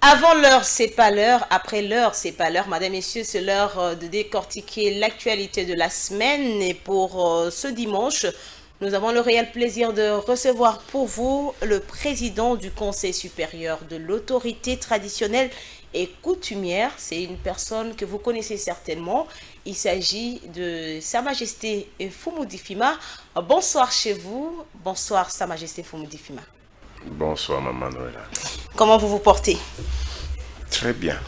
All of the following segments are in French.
Avant l'heure, c'est pas l'heure. Après l'heure, c'est pas l'heure. Madame, Messieurs, c'est l'heure de décortiquer l'actualité de la semaine. Et pour ce dimanche, nous avons le réel plaisir de recevoir pour vous le président du Conseil supérieur de l'autorité traditionnelle et coutumière. C'est une personne que vous connaissez certainement. Il s'agit de Sa Majesté Fumudi Fima. Bonsoir chez vous. Bonsoir Sa Majesté Fumudi Fima. Bonsoir Maman Noëlla. Comment vous vous portez? Très bien.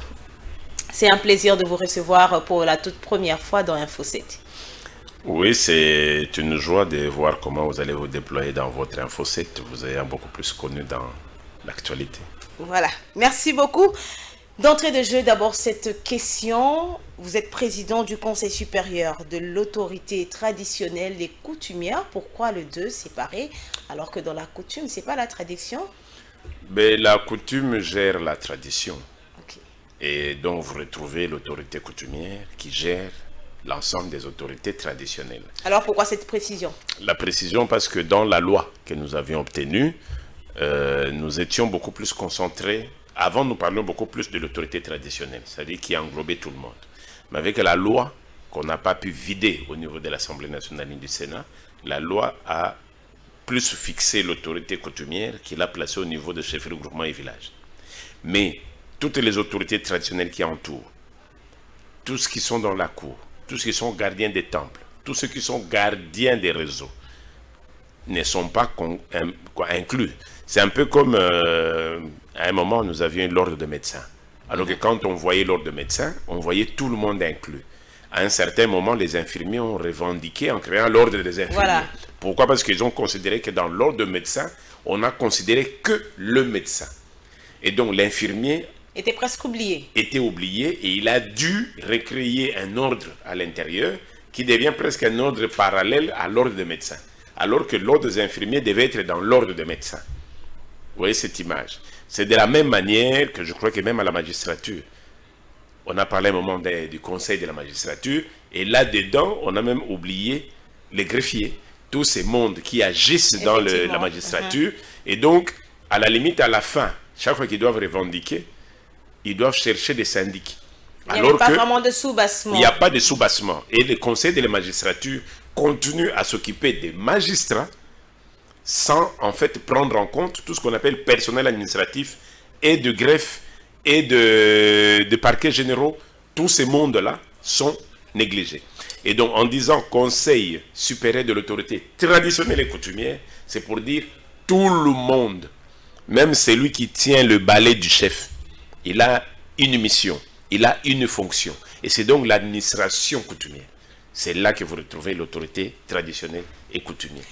C'est un plaisir de vous recevoir pour la toute première fois dans Info 7. Oui, c'est une joie de voir comment vous allez vous déployer dans votre Info 7. Vous ayant beaucoup plus connu dans l'actualité. Voilà, merci beaucoup. D'entrée de jeu, d'abord cette question. Vous êtes président du Conseil supérieur de l'autorité traditionnelle et coutumière. Pourquoi le 2 séparé alors que dans la coutume, ce n'est pas la tradition? Mais la coutume gère la tradition. Okay. Et donc vous retrouvez l'autorité coutumière qui gère l'ensemble des autorités traditionnelles. Alors pourquoi cette précision? La précision parce que dans la loi que nous avions obtenue, nous étions beaucoup plus concentrés. Avant, nous parlions beaucoup plus de l'autorité traditionnelle, c'est-à-dire qui englobait tout le monde. Mais avec la loi qu'on n'a pas pu vider au niveau de l'Assemblée nationale et du Sénat, la loi a plus fixé l'autorité coutumière qu'il a placée au niveau de chefferie de groupement et village. Mais toutes les autorités traditionnelles qui entourent, tous ceux qui sont dans la cour, tous ceux qui sont gardiens des temples, tous ceux qui sont gardiens des réseaux, ne sont pas inclus. C'est un peu comme à un moment nous avions l'ordre de médecins. Alors que quand on voyait l'ordre de médecins, on voyait tout le monde inclus. À un certain moment, les infirmiers ont revendiqué en créant l'ordre des infirmiers. Voilà. Pourquoi? Parce qu'ils ont considéré que dans l'ordre de médecins, on n'a considéré que le médecin. Et donc l'infirmier était presque oublié. Était oublié et il a dû recréer un ordre à l'intérieur qui devient presque un ordre parallèle à l'ordre des médecins. Alors que l'ordre des infirmiers devait être dans l'ordre des médecins. Vous voyez cette image? C'est de la même manière que je crois que même à la magistrature. On a parlé un moment du conseil de la magistrature et là-dedans, on a même oublié les greffiers. Tous ces mondes qui agissent dans la magistrature. Et donc, à la limite, à la fin, chaque fois qu'ils doivent revendiquer, ils doivent chercher des syndics. Il n'y a pas vraiment de soubassement. Il n'y a pas de soubassement. Et le conseil de la magistrature continue à s'occuper des magistrats sans en fait prendre en compte tout ce qu'on appelle personnel administratif et de greffe et de parquets généraux. Tous ces mondes-là sont négligés. Et donc en disant conseil supérieur de l'autorité traditionnelle et coutumière, c'est pour dire tout le monde, même celui qui tient le balai du chef, il a une mission, il a une fonction. Et c'est donc l'administration coutumière. C'est là que vous retrouvez l'autorité traditionnelle et coutumière.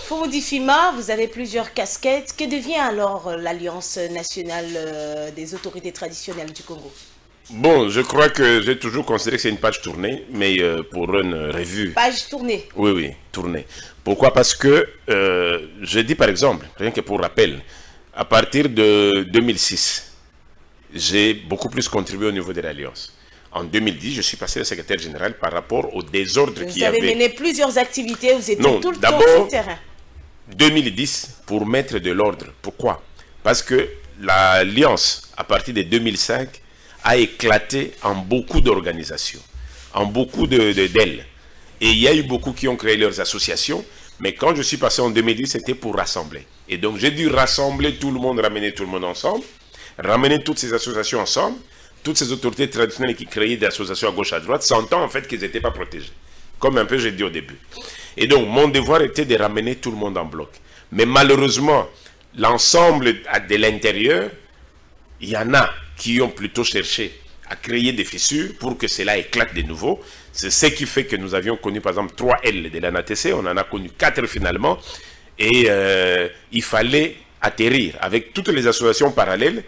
Fumudi Fima, vous avez plusieurs casquettes. Que devient alors l'Alliance nationale des autorités traditionnelles du Congo? Bon, je crois que j'ai toujours considéré que c'est une page tournée, mais pour une revue. Page tournée? Oui, oui, tournée. Pourquoi? Parce que, je dis par exemple, rien que pour rappel, à partir de 2006, j'ai beaucoup plus contribué au niveau de l'Alliance. En 2010, je suis passé le secrétaire général par rapport au désordre qu'il y avait. Vous avez mené plusieurs activités, vous étiez tout le temps sur le terrain. 2010, pour mettre de l'ordre. Pourquoi? Parce que l'Alliance, à partir de 2005, a éclaté en beaucoup d'organisations, en beaucoup d'ailes. Et il y a eu beaucoup qui ont créé leurs associations, mais quand je suis passé en 2010, c'était pour rassembler. Et donc j'ai dû rassembler tout le monde, ramener tout le monde ensemble, ramener toutes ces associations ensemble, toutes ces autorités traditionnelles qui créaient des associations à gauche à droite, sentant en fait qu'ils n'étaient pas protégés. Comme un peu j'ai dit au début. Et donc mon devoir était de ramener tout le monde en bloc. Mais malheureusement, l'ensemble de l'intérieur, il y en a qui ont plutôt cherché à créer des fissures pour que cela éclate de nouveau. C'est ce qui fait que nous avions connu par exemple 3 L de l'ANATC, on en a connu 4 finalement. Et il fallait atterrir avec toutes les associations parallèles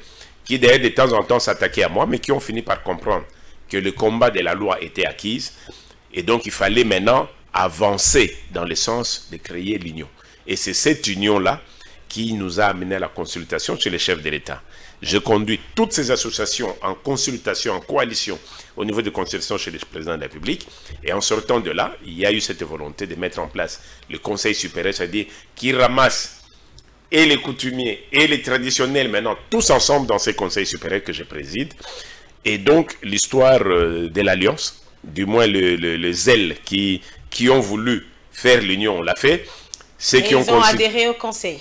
qui d'ailleurs de temps en temps s'attaquaient à moi, mais qui ont fini par comprendre que le combat de la loi était acquis. Et donc il fallait maintenant avancer dans le sens de créer l'union. Et c'est cette union-là qui nous a amené à la consultation chez les chefs de l'État. Je conduis toutes ces associations en consultation, en coalition, au niveau de consultation chez le président de la République. Et en sortant de là, il y a eu cette volonté de mettre en place le Conseil supérieur, c'est-à-dire qui ramasse et les coutumiers et les traditionnels maintenant, tous ensemble dans ces conseils supérieurs que je préside. Et donc l'histoire de l'Alliance, du moins le zèle qui ont voulu faire l'union, on l'a fait. Ceux qui ils ont adhéré au conseil.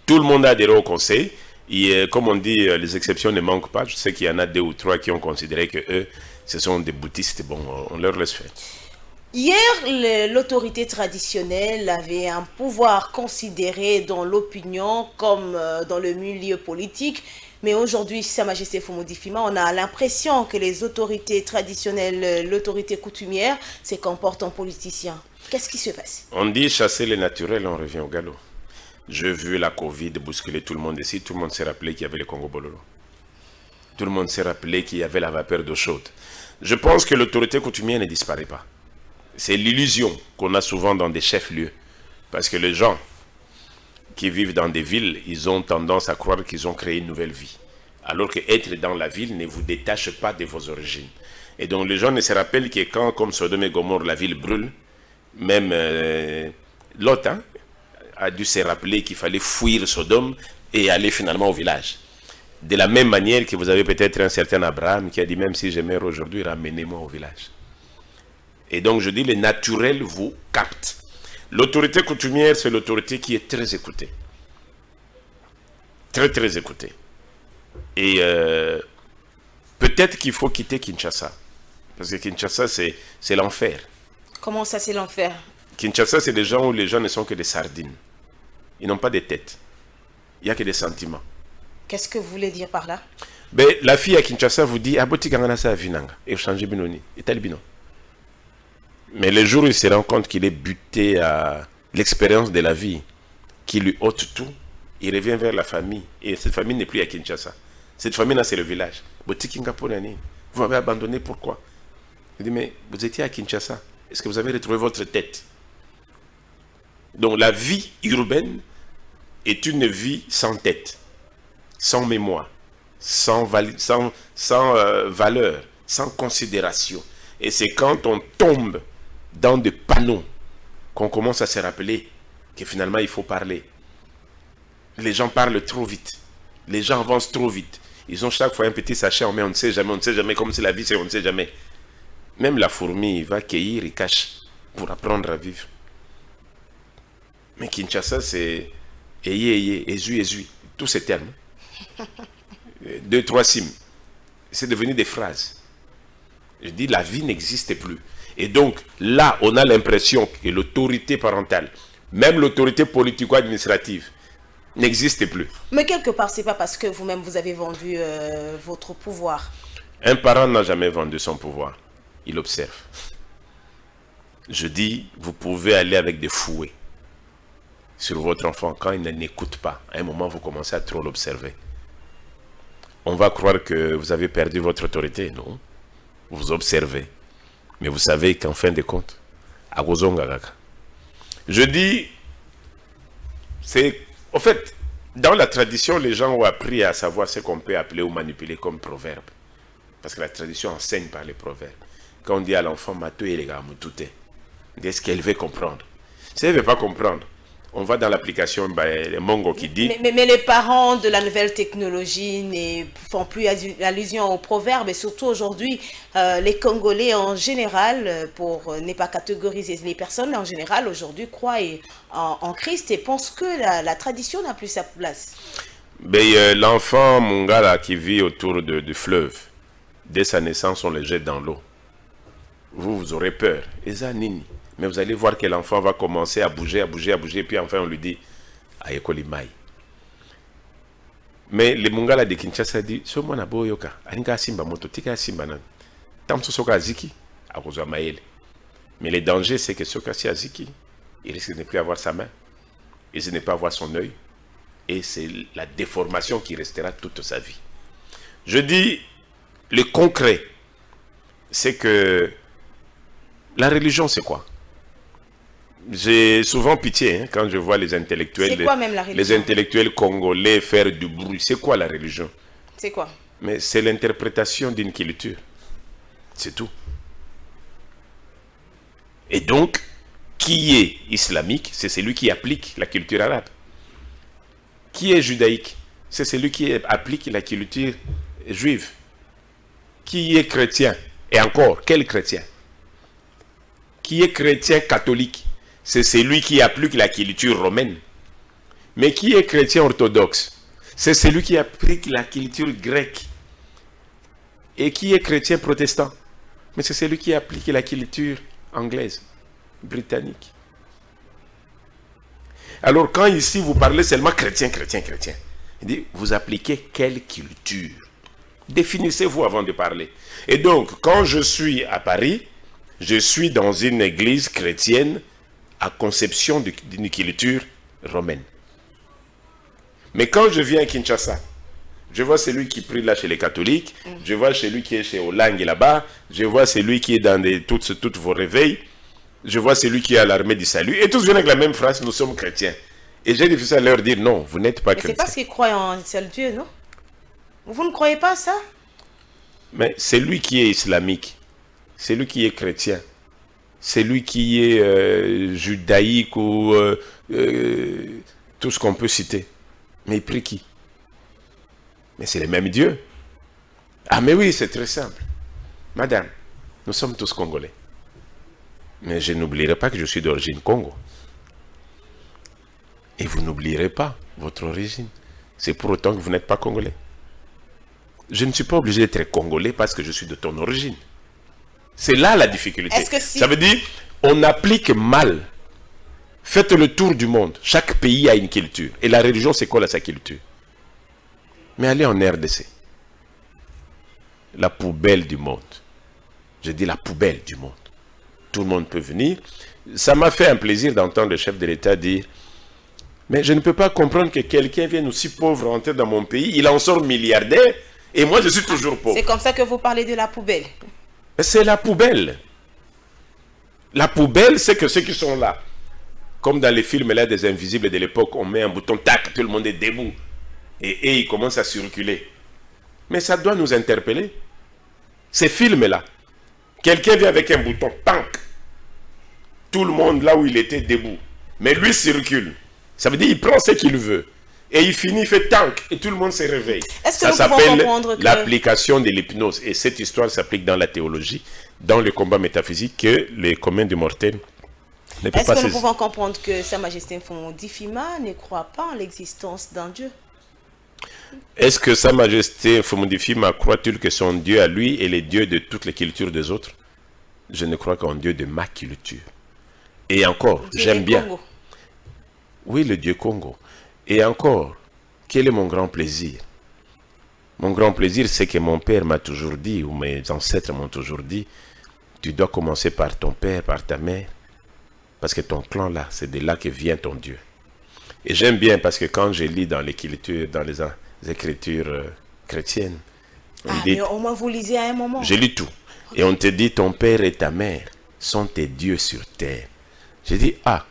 Tout le monde a adhéré au conseil. Et comme on dit, les exceptions ne manquent pas. Je sais qu'il y en a 2 ou 3 qui ont considéré que eux, ce sont des bouddhistes. Bon, on leur laisse faire. Hier, l'autorité traditionnelle avait un pouvoir considéré dans l'opinion comme dans le milieu politique. Mais aujourd'hui, Sa Majesté Fumudi Fima, on a l'impression que les autorités traditionnelles, l'autorité coutumière, se comportent en politiciens. Qu'est-ce qui se passe? On dit chasser les naturels, on revient au galop. J'ai vu la Covid bousculer tout le monde ici. Tout le monde s'est rappelé qu'il y avait le Congo Bololo. Tout le monde s'est rappelé qu'il y avait la vapeur d'eau chaude. Je pense que l'autorité coutumière ne disparaît pas. C'est l'illusion qu'on a souvent dans des chefs-lieux. Parce que les gens qui vivent dans des villes, ils ont tendance à croire qu'ils ont créé une nouvelle vie. Alors que être dans la ville ne vous détache pas de vos origines. Et donc les gens ne se rappellent que quand, comme Sodome et Gomorrhe, la ville brûle, même Lot a dû se rappeler qu'il fallait fuir Sodome et aller finalement au village. De la même manière que vous avez peut-être un certain Abraham qui a dit, même si je meurs aujourd'hui, ramenez-moi au village. Et donc je dis, le naturel vous capte. L'autorité coutumière, c'est l'autorité qui est très écoutée. Très, très écoutée. Et peut-être qu'il faut quitter Kinshasa. Parce que Kinshasa, c'est l'enfer. Comment ça, c'est l'enfer? Kinshasa, c'est des gens où les gens ne sont que des sardines. Ils n'ont pas de tête. Il n'y a que des sentiments. Qu'est-ce que vous voulez dire par là? Ben, la fille à Kinshasa vous dit, Aboti Ganganasa Vinanga, et changer Binoni, et Talibino. Mais le jour où il se rend compte qu'il est buté à l'expérience de la vie, qui lui ôte tout, il revient vers la famille. Et cette famille n'est plus à Kinshasa. Cette famille-là, c'est le village. Vous m'avez abandonné, pourquoi? Il dit, mais vous étiez à Kinshasa. Est-ce que vous avez retrouvé votre tête? Donc la vie urbaine est une vie sans tête, sans mémoire, sans valeur, sans considération. Et c'est quand on tombe dans des panneaux qu'on commence à se rappeler que finalement il faut parler. Les gens parlent trop vite. Les gens avancent trop vite. Ils ont chaque fois un petit sachet en main, on ne sait jamais, comme si la vie c'est on ne sait jamais. Même la fourmi va cueillir et cache pour apprendre à vivre. Mais Kinshasa, c'est Eye, Ezui, tous ces termes. 2, 3 sims. C'est devenu des phrases. Je dis, la vie n'existe plus. Et donc, là, on a l'impression que l'autorité parentale, même l'autorité politico-administrative, n'existe plus. Mais quelque part, ce n'est pas parce que vous-même, vous avez vendu votre pouvoir. Un parent n'a jamais vendu son pouvoir. Il observe. Je dis, vous pouvez aller avec des fouets sur votre enfant quand il n'écoute pas. À un moment, vous commencez à trop l'observer. On va croire que vous avez perdu votre autorité, non? Vous observez. Mais vous savez qu'en fin de compte, je dis, c'est... En fait, dans la tradition, les gens ont appris à savoir ce qu'on peut appeler ou manipuler comme proverbe. Parce que la tradition enseigne par les proverbes. Quand on dit à l'enfant, Matou et les gars, est-ce qu'elle veut comprendre? Si elle ne veut pas comprendre, on va dans l'application Mongo qui dit... Mais les parents de la nouvelle technologie ne font plus allusion aux proverbes. Et surtout aujourd'hui, les Congolais en général, pour ne pas catégoriser les personnes, en général aujourd'hui croient en Christ et pensent que la tradition n'a plus sa place. L'enfant Mungala qui vit autour du fleuve, dès sa naissance, on le jette dans l'eau. Vous aurez peur. Mais vous allez voir que l'enfant va commencer à bouger, puis enfin on lui dit Ayekolimai. Mais le Mungala de Kinshasa dit so mwana boyoka, alinga simba moto tika simba nan. Tam soka aziki, akozwa maele. Mais le danger c'est que soka si aziki, il risque de ne plus avoir sa main, il risque de ne pas avoir son œil, et c'est la déformation qui restera toute sa vie. Je dis, le concret, c'est que la religion c'est quoi? J'ai souvent pitié quand je vois les intellectuels, les intellectuels congolais faire du bruit. C'est quoi la religion? C'est quoi? Mais c'est l'interprétation d'une culture. C'est tout. Et donc, qui est islamique? C'est celui qui applique la culture arabe. Qui est judaïque? C'est celui qui applique la culture juive. Qui est chrétien? Et encore, quel chrétien? Qui est chrétien catholique? C'est celui qui applique la culture romaine. Mais qui est chrétien orthodoxe? C'est celui qui applique la culture grecque. Et qui est chrétien protestant? Mais c'est celui qui applique la culture anglaise, britannique. Alors quand ici vous parlez seulement chrétien, chrétien, chrétien, il dit, vous appliquez quelle culture? Définissez-vous avant de parler. Et donc, quand je suis à Paris, je suis dans une église chrétienne à conception d'une culture romaine. Mais quand je viens à Kinshasa, je vois celui qui prie là chez les catholiques, je vois celui qui est chez Olang là-bas, je vois celui qui est dans toutes vos réveils, je vois celui qui est à l'armée du salut, et tous viennent avec la même phrase, nous sommes chrétiens. Et j'ai difficile à leur dire, non, vous n'êtes pas chrétien. C'est parce qu'ils croient en un seul Dieu, non? Vous ne croyez pas ça? Mais c'est lui qui est islamique, c'est lui qui est chrétien, c'est lui qui est judaïque ou tout ce qu'on peut citer. Mais il prie qui? Mais c'est le même Dieu. Ah mais oui, c'est très simple. Madame, nous sommes tous Congolais. Mais je n'oublierai pas que je suis d'origine Congo. Et vous n'oublierez pas votre origine. C'est pour autant que vous n'êtes pas Congolais. Je ne suis pas obligé d'être Congolais parce que je suis de ton origine. C'est là la difficulté. Ça veut dire, on applique mal. Faites le tour du monde. Chaque pays a une culture. Et la religion, c'est quoi sa culture? Mais allez en RDC. La poubelle du monde. Je dis la poubelle du monde. Tout le monde peut venir. Ça m'a fait un plaisir d'entendre le chef de l'État dire, mais je ne peux pas comprendre que quelqu'un vienne aussi pauvre entrer dans mon pays, il en sort milliardaire, et moi je suis toujours pauvre. C'est comme ça que vous parlez de la poubelle. C'est la poubelle. La poubelle, c'est que ceux qui sont là, comme dans les films là des invisibles de l'époque, on met un bouton, tac, tout le monde est debout. Et il commence à circuler. Mais ça doit nous interpeller. Ces films-là, quelqu'un vient avec un bouton, tank. Tout le monde là où il était debout. Mais lui circule. Ça veut dire qu'il prend ce qu'il veut. Et il finit, il fait tank. Et tout le monde se réveille. Ça s'appelle l'application de l'hypnose. Et cette histoire s'applique dans la théologie, dans le combat métaphysique, que les communs du mortel ne peuvent pas saisir. Est-ce que nous pouvons comprendre que Sa Majesté Mfumudifima ne croit pas en l'existence d'un Dieu? Est-ce que Sa Majesté Mfumudifima croit-il que son Dieu à lui est le Dieu de toutes les cultures des autres? Je ne crois qu'en Dieu de ma culture. Et encore, j'aime bien. Congo. Oui, le Dieu Congo. Et encore, quel est mon grand plaisir? Mon grand plaisir, c'est que mon père m'a toujours dit, ou mes ancêtres m'ont toujours dit, tu dois commencer par ton père, par ta mère, parce que ton clan là, c'est de là que vient ton Dieu. Et j'aime bien parce que quand je lis dans l'écriture, dans les écritures chrétiennes, on dit, mais au moins vous lisez à un moment. Je lis tout. Et on te dit, ton père et ta mère sont tes dieux sur terre. J'ai dit, ah,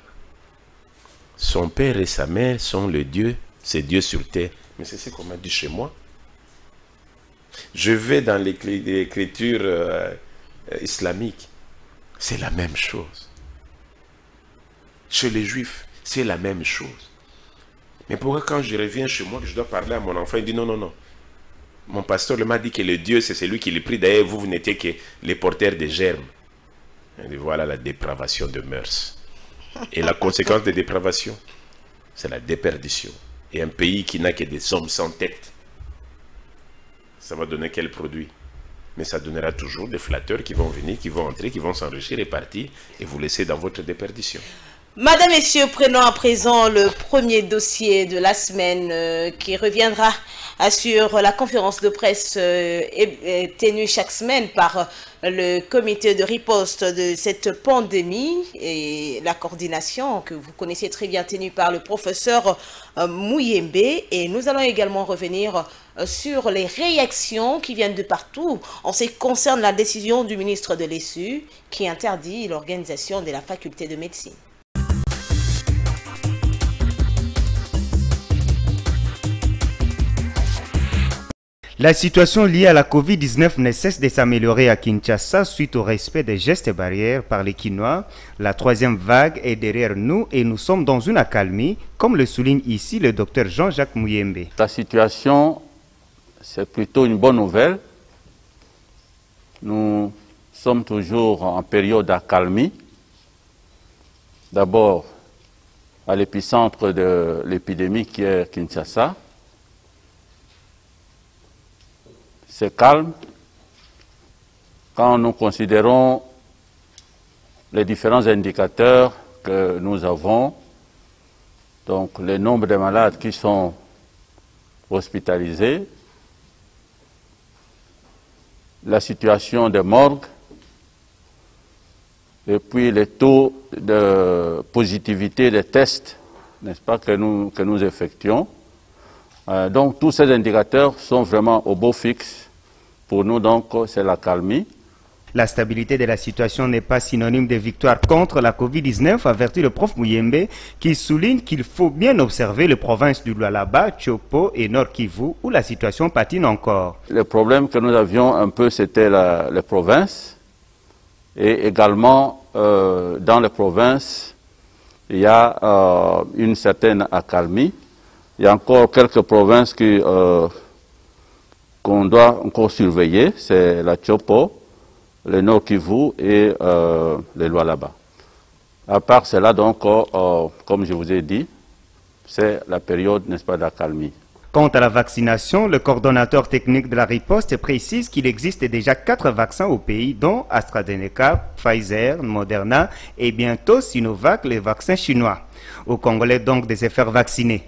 son père et sa mère sont le Dieu, c'est Dieu sur terre. Mais c'est ce qu'on m'a dit chez moi. Je vais dans l'écriture islamique, c'est la même chose. Chez les juifs, c'est la même chose. Mais pourquoi quand je reviens chez moi, que je dois parler à mon enfant, il dit non, non, non. Mon pasteur m'a dit que le Dieu, c'est celui qui le prie. D'ailleurs, vous n'étiez que les porteurs des germes. Et voilà la dépravation de mœurs. Et la conséquence de dépravation, c'est la déperdition. Et un pays qui n'a que des hommes sans tête, ça va donner quel produit? Mais ça donnera toujours des flatteurs qui vont venir, qui vont entrer, qui vont s'enrichir et partir, et vous laisser dans votre déperdition. Madame, Messieurs, prenons à présent le premier dossier de la semaine qui reviendra sur la conférence de presse tenue chaque semaine par le comité de riposte de cette pandémie et la coordination que vous connaissez très bien tenue par le professeur Mouyembe. Et nous allons également revenir sur les réactions qui viennent de partout en ce qui concerne la décision du ministre de l'ESU qui interdit l'organisation de la faculté de médecine. La situation liée à la Covid-19 ne cesse de s'améliorer à Kinshasa suite au respect des gestes barrières par les Kinois. La troisième vague est derrière nous et nous sommes dans une accalmie, comme le souligne ici le docteur Jean-Jacques Mouyembe. La situation, c'est plutôt une bonne nouvelle. Nous sommes toujours en période d'accalmie. D'abord, à l'épicentre de l'épidémie qui est Kinshasa. C'est calme quand nous considérons les différents indicateurs que nous avons, donc le nombre de malades qui sont hospitalisés, la situation des morgues, et puis les taux de positivité des tests, n'est-ce pas, que nous effectuons. Donc tous ces indicateurs sont vraiment au beau fixe. Pour nous, donc, c'est l'accalmie. La stabilité de la situation n'est pas synonyme de victoire contre la Covid-19, avertit le prof Mouyembe, qui souligne qu'il faut bien observer les provinces du Lualaba, Tchopo et Nord Kivu, où la situation patine encore. Le problème que nous avions un peu, c'était les provinces. Et également, dans les provinces, il y a une certaine accalmie. Il y a encore quelques provinces qu'on doit encore surveiller, c'est la Tchopo, le Nord Kivu et le Lualaba. À part cela, donc, comme je vous ai dit, c'est la période, n'est-ce pas, d'accalmie. Quant à la vaccination, le coordonnateur technique de la riposte précise qu'il existe déjà 4 vaccins au pays, dont AstraZeneca, Pfizer, Moderna et bientôt Sinovac, les vaccins chinois. Aux Congolais donc de se faire vacciner.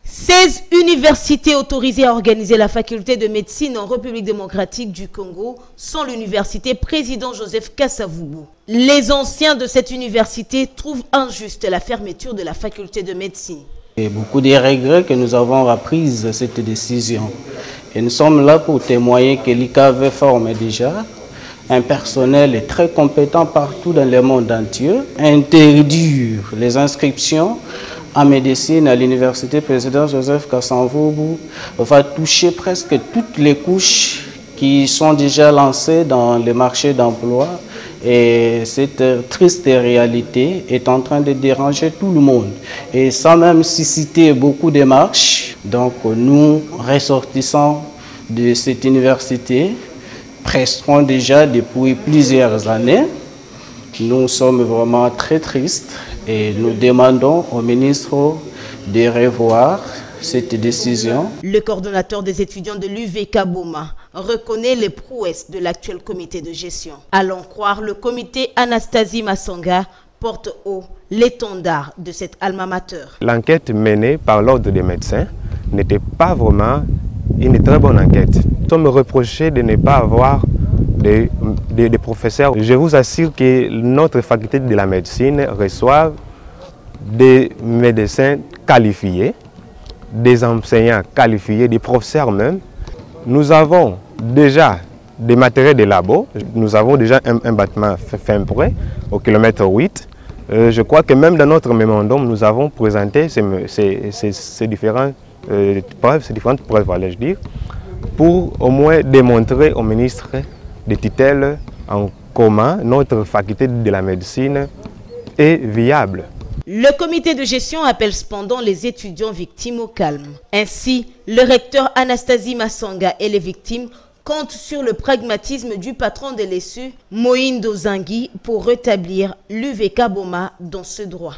16 universités autorisées à organiser la faculté de médecine en République démocratique du Congo sont l'université Président Joseph Kasavubu. Les anciens de cette université trouvent injuste la fermeture de la faculté de médecine. Et beaucoup de regrets que nous avons appris cette décision. Et nous sommes là pour témoigner que l'ICAV forme déjà un personnel très compétent partout dans le monde entier. Interdire les inscriptions en médecine à l'université Président Joseph Kasavubu va toucher presque toutes les couches qui sont déjà lancées dans le marché d'emploi. Et cette triste réalité est en train de déranger tout le monde. Et sans même susciter beaucoup de marches, donc nous, ressortissants de cette université, prestons déjà depuis plusieurs années. Nous sommes vraiment très tristes et nous demandons au ministre de revoir cette décision. Le coordonnateur des étudiants de l'UVK Boma reconnaît les prouesses de l'actuel comité de gestion. Allons croire, le comité Anastasie Massanga porte haut l'étendard de cette alma mater. L'enquête menée par l'ordre des médecins n'était pas vraiment une très bonne enquête. Nous sommes reprochés de ne pas avoir des professeurs. Je vous assure que notre faculté de la médecine reçoit des médecins qualifiés, des enseignants qualifiés, des professeurs même. Nous avons déjà des matériels de labo. Nous avons déjà un bâtiment fin prêt au kilomètre 8. Je crois que même dans notre mémorandum, nous avons présenté ces différentes preuves, allais-je dire, pour au moins démontrer au ministre des tutelles en comment notre faculté de la médecine est viable. Le comité de gestion appelle cependant les étudiants victimes au calme. Ainsi, le recteur Anastasie Massanga et les victimes comptent sur le pragmatisme du patron de l'ESU, Moïndo Zangui, pour rétablir l'UVK Boma dans ce droit.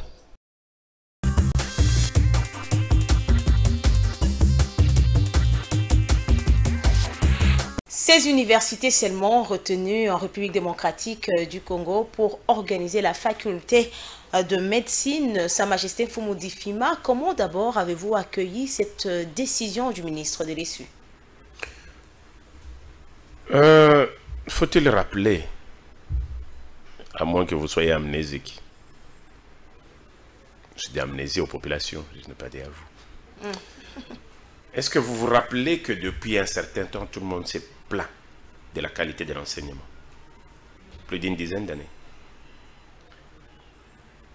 Ces universités seulement retenues en République démocratique du Congo pour organiser la faculté de médecine. Sa Majesté Fumudi Fima, comment d'abord avez-vous accueilli cette décision du ministre de l'ESU? Faut-il rappeler, à moins que vous soyez amnésique, je dis amnésie aux populations, je ne pas dire à vous. Est-ce que vous vous rappelez que depuis un certain temps, tout le monde s'est plaint de la qualité de l'enseignement? Plus d'une dizaine d'années.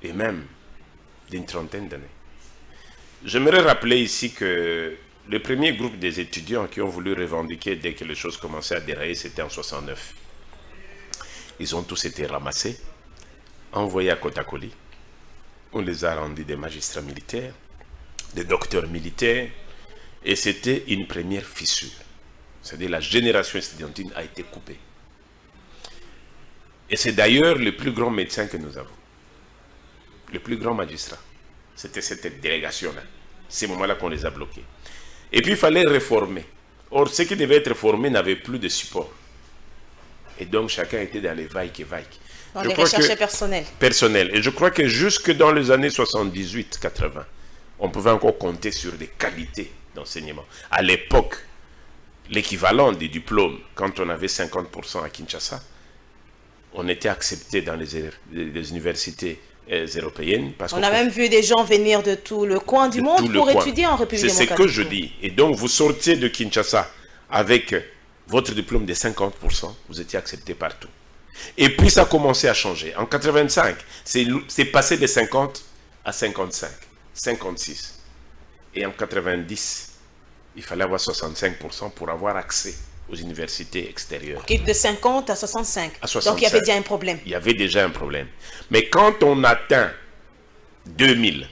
Et même d'une trentaine d'années. J'aimerais rappeler ici que le premier groupe des étudiants qui ont voulu revendiquer dès que les choses commençaient à dérailler, c'était en 69. Ils ont tous été ramassés, envoyés à Kotakoli. On les a rendus des magistrats militaires, des docteurs militaires, et c'était une première fissure. C'est-à-dire la génération estudiantine a été coupée. Et c'est d'ailleurs le plus grand médecin que nous avons. Le plus grand magistrat. C'était cette délégation-là. Ces moments-là qu'on les a bloqués. Et puis il fallait réformer. Or, ceux qui devaient être réformés n'avaient plus de support. Et donc chacun était dans les vagues. Dans les recherches personnelles. Et je crois que jusque dans les années 78-80, on pouvait encore compter sur des qualités d'enseignement. À l'époque, l'équivalent des diplômes, quand on avait 50% à Kinshasa, on était accepté dans les universités européennes. Parce on a même vu des gens venir de tout le coin du monde pour étudier en République démocratique. C'est ce que je dis. Et donc, vous sortiez de Kinshasa avec votre diplôme de 50%, vous étiez accepté partout. Et puis, ça a commencé à changer. En 85, c'est passé de 50 à 55, 56. Et en 90, il fallait avoir 65% pour avoir accès aux universités extérieures. De 50 à 65. À 65. Donc il y avait déjà un problème. Il y avait déjà un problème. Mais quand on atteint 2000,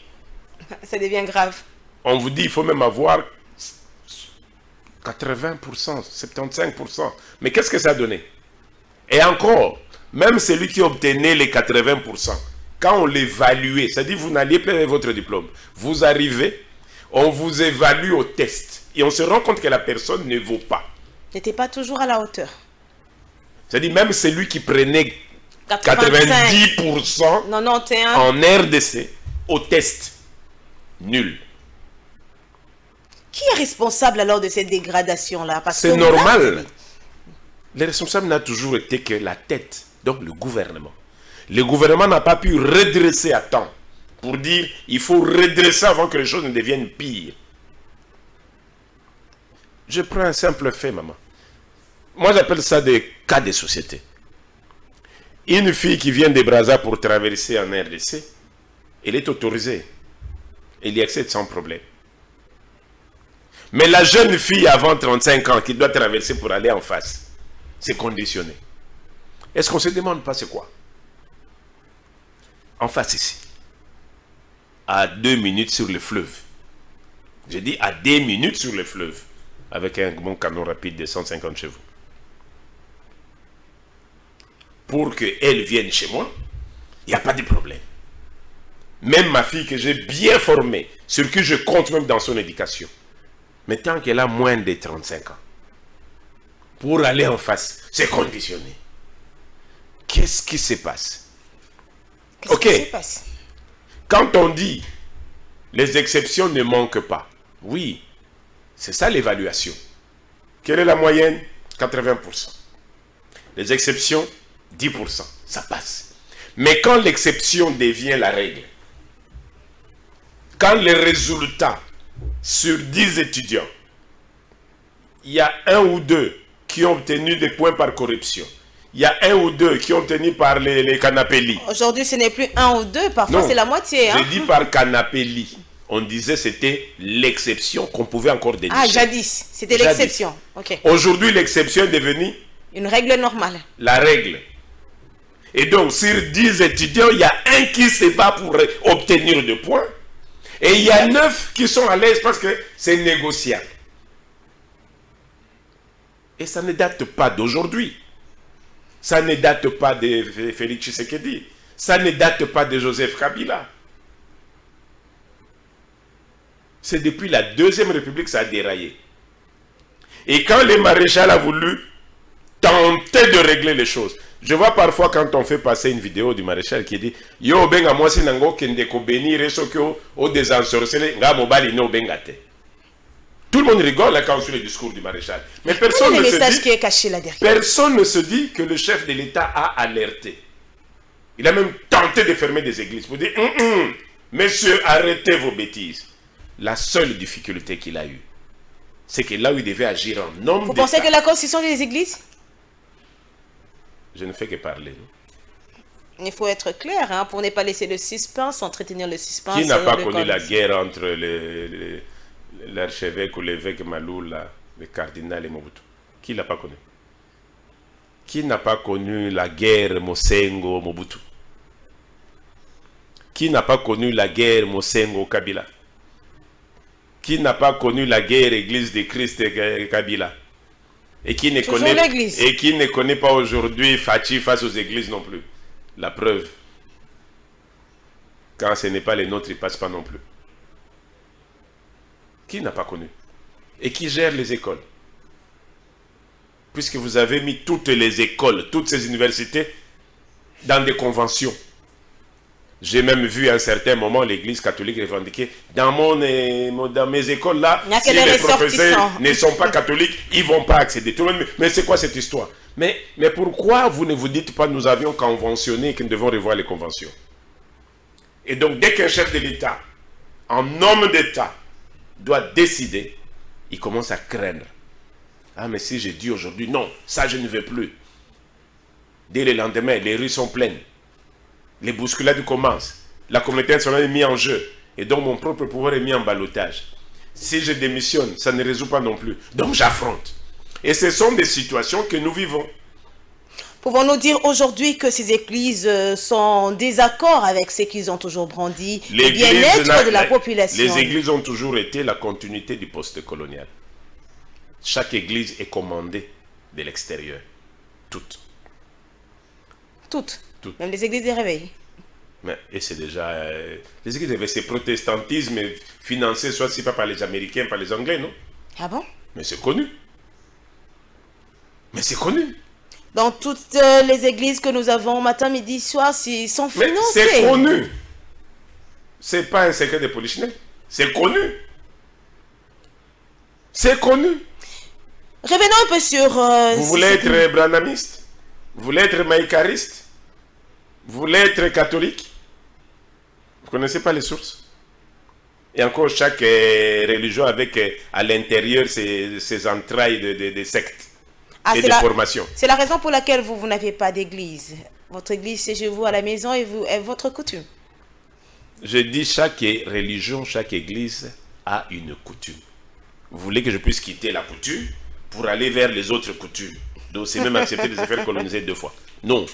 ça devient grave. On vous dit qu'il faut même avoir 80%, 75%. Mais qu'est-ce que ça a donné? Et encore, même celui qui obtenait les 80%, quand on l'évaluait, c'est-à-dire vous n'alliez plus avec votre diplôme, vous arrivez, on vous évalue au test. Et on se rend compte que la personne ne vaut pas. N'était pas toujours à la hauteur. C'est-à-dire même celui qui prenait 90% 91 en RDC au test, nul. Qui est responsable alors de cette dégradation-là? C'est normal. Le responsable n'a toujours été que la tête, donc le gouvernement. Le gouvernement n'a pas pu redresser à temps pour dire il faut redresser avant que les choses ne deviennent pires. Je prends un simple fait, maman. Moi, j'appelle ça des cas de société. Une fille qui vient de Brazza pour traverser en RDC, elle est autorisée. Elle y accède sans problème. Mais la jeune fille avant 35 ans qui doit traverser pour aller en face, c'est conditionné. Est-ce qu'on ne se demande pas c'est quoi? En face ici, à 2 minutes sur le fleuve. J'ai dit à 2 minutes sur le fleuve, avec un bon canon rapide de 150 chevaux. Pour qu'elle vienne chez moi, il n'y a pas de problème. Même ma fille que j'ai bien formée, sur qui je compte même dans son éducation, mais tant qu'elle a moins de 35 ans, pour aller en face, c'est conditionné. Qu'est-ce qui se passe? Qu'est-ce qui se passe? Quand on dit les exceptions ne manquent pas, oui, c'est ça l'évaluation. Quelle est la moyenne? 80%. Les exceptions, 10%. Ça passe. Mais quand l'exception devient la règle, quand les résultats sur 10 étudiants, il y a 1 ou 2 qui ont obtenu des points par corruption, il y a 1 ou 2 qui ont obtenu par les canapélis. Aujourd'hui, ce n'est plus 1 ou 2, parfois c'est la moitié. Je dis par canapélis. On disait c'était l'exception qu'on pouvait encore dénicher. Ah, jadis, c'était l'exception. Okay. Aujourd'hui, l'exception est devenue une règle normale. La règle. Et donc, sur 10 étudiants, il y a un qui se bat pour obtenir 2 points. Et il y a 9 qui sont à l'aise parce que c'est négociable. Et ça ne date pas d'aujourd'hui. Ça ne date pas de Félix Tshisekedi. Ça ne date pas de Joseph Kabila. C'est depuis la Deuxième République que ça a déraillé. Et quand le maréchal a voulu tenter de régler les choses, je vois parfois quand on fait passer une vidéo du maréchal qui dit Yo benga moi sinango kende ko bénir sokyo au désensorcelé nga mobali no bengate. Tout le monde rigole là quand on suit le discours du maréchal. Mais personne ne se dit qui est caché là derrière. Personne ne se dit que le chef de l'État a alerté. Il a même tenté de fermer des églises pour dire Messieurs, arrêtez vos bêtises. La seule difficulté qu'il a eue, c'est que là où il devait agir en homme d'État... Vous pensez que la cause, ce sont les églises? Je ne fais que parler. Il faut être clair, hein, pour ne pas laisser le suspense, entretenir le suspense. Qui n'a pas connu la guerre entre l'archevêque ou l'évêque Malou, là, le cardinal et Mobutu? Qui l'a pas connu? Qui n'a pas connu la guerre Mosengo-Mobutu? Qui n'a pas connu la guerre Mosengo-Kabila? Qui n'a pas connu la guerre Église de Christ et Kabila? Et qui ne connaît pas aujourd'hui Fachi face aux églises non plus. La preuve. Quand ce n'est pas les nôtres, ils ne passent pas non plus. Qui n'a pas connu? Et qui gère les écoles? Puisque vous avez mis toutes les écoles, toutes ces universités dans des conventions. J'ai même vu à un certain moment l'Église catholique revendiquer dans mes écoles là, si les professeurs ne sont pas catholiques, ils ne vont pas accéder. Tout le monde, mais c'est quoi cette histoire? Mais pourquoi vous ne vous dites pas nous avions conventionné et que nous devons revoir les conventions? Et donc dès qu'un chef de l'État, un homme d'État, doit décider, il commence à craindre. Ah mais si j'ai dit aujourd'hui non, ça je ne veux plus. Dès le lendemain, les rues sont pleines. Les bousculades commencent. La communauté nationale est mise en jeu. Et donc mon propre pouvoir est mis en ballottage. Si je démissionne, ça ne résout pas non plus. Donc j'affronte. Et ce sont des situations que nous vivons. Pouvons-nous dire aujourd'hui que ces églises sont en désaccord avec ce qu'ils ont toujours brandi, le bien-être de la population? Les églises ont toujours été la continuité du post-colonial. Chaque église est commandée de l'extérieur. Toutes. Toutes. Toutes. Même les églises des réveils. Mais, et c'est déjà... les églises avec ce protestantisme financé soit si pas par les Américains, par les Anglais, non? Ah bon? Mais c'est connu. Mais c'est connu. Dans toutes les églises que nous avons matin, midi, soir, ils sont financés. Mais c'est connu. C'est pas un secret de polichinelle. C'est connu. C'est connu. Revenons un peu sur... vous voulez être branhamiste? Vous voulez être maïcariste? Vous voulez être catholique? Vous ne connaissez pas les sources? Et encore chaque religion avec à l'intérieur ses entrailles de sectes et de formations. C'est la raison pour laquelle vous n'avez pas d'église. Votre église, c'est chez vous à la maison et votre coutume. Je dis chaque religion, chaque église a une coutume. Vous voulez que je puisse quitter la coutume pour aller vers les autres coutumes? Donc c'est même accepter de se faire coloniser 2 fois. Non,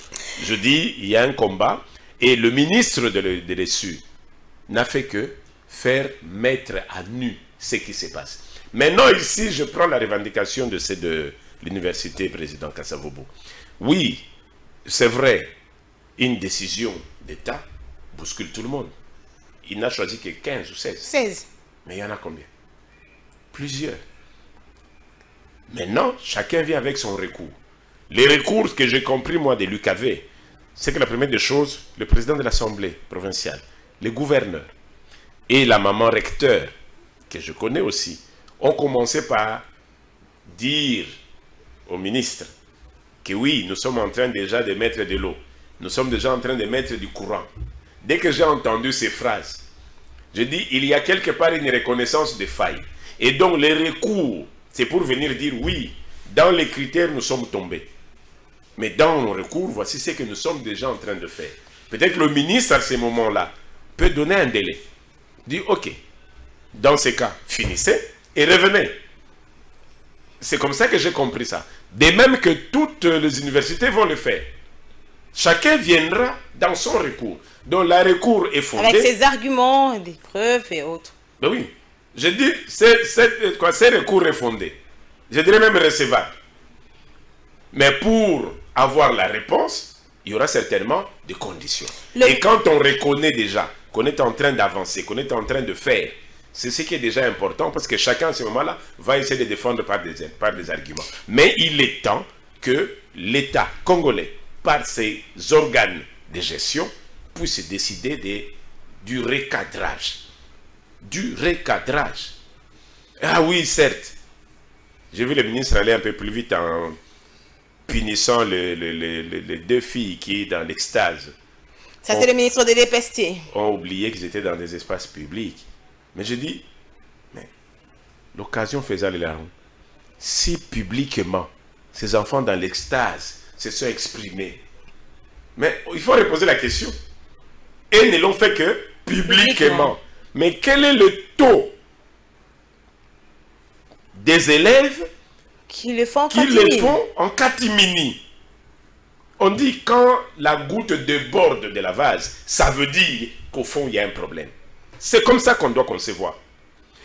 je dis, il y a un combat et le ministre de l'ESU n'a fait que faire mettre à nu ce qui se passe. Maintenant ici, je prends la revendication de l'université président Kasavubu. Oui, c'est vrai, une décision d'État bouscule tout le monde. Il n'a choisi que 15 ou 16. 16. Mais il y en a combien? Plusieurs. Maintenant, chacun vient avec son recours. Les recours que j'ai compris, moi, de l'UKV, c'est que la première des choses, le président de l'Assemblée provinciale, les gouverneurs et la maman recteur, que je connais aussi, ont commencé par dire au ministre que oui, nous sommes en train déjà de mettre de l'eau. Nous sommes déjà en train de mettre du courant. Dès que j'ai entendu ces phrases, je dis, il y a quelque part une reconnaissance de failles. Et donc, les recours, c'est pour venir dire oui, dans les critères, nous sommes tombés. Mais dans nos recours, voici ce que nous sommes déjà en train de faire. Peut-être que le ministre, à ce moment-là, peut donner un délai. Dit, ok, dans ces cas, finissez et revenez. C'est comme ça que j'ai compris ça. De même que toutes les universités vont le faire. Chacun viendra dans son recours. Donc, la recours est fondée... Avec ses arguments, des preuves et autres. Ben oui. Je dis, ces recours est fondé. Je dirais même recevable. Mais pour avoir la réponse, il y aura certainement des conditions. Et quand on reconnaît déjà qu'on est en train d'avancer, qu'on est en train de faire, c'est ce qui est déjà important parce que chacun à ce moment-là va essayer de défendre par des arguments. Mais il est temps que l'État congolais, par ses organes de gestion, puisse décider du recadrage. Du recadrage. Ah oui, certes. J'ai vu le ministre aller un peu plus vite en punissant les 2 filles qui, dans l'extase, ça c'est le ministre de l'EPST, ont oublié qu'ils étaient dans des espaces publics. Mais je dis, mais l'occasion faisait les larmes. Si publiquement, ces enfants dans l'extase se sont exprimés, mais il faut reposer la question. Et ne l'ont fait que publiquement. Mais quel est le taux des élèves qui le font en catimini. On dit quand la goutte déborde de la vase, ça veut dire qu'au fond, il y a un problème. C'est comme ça qu'on doit concevoir.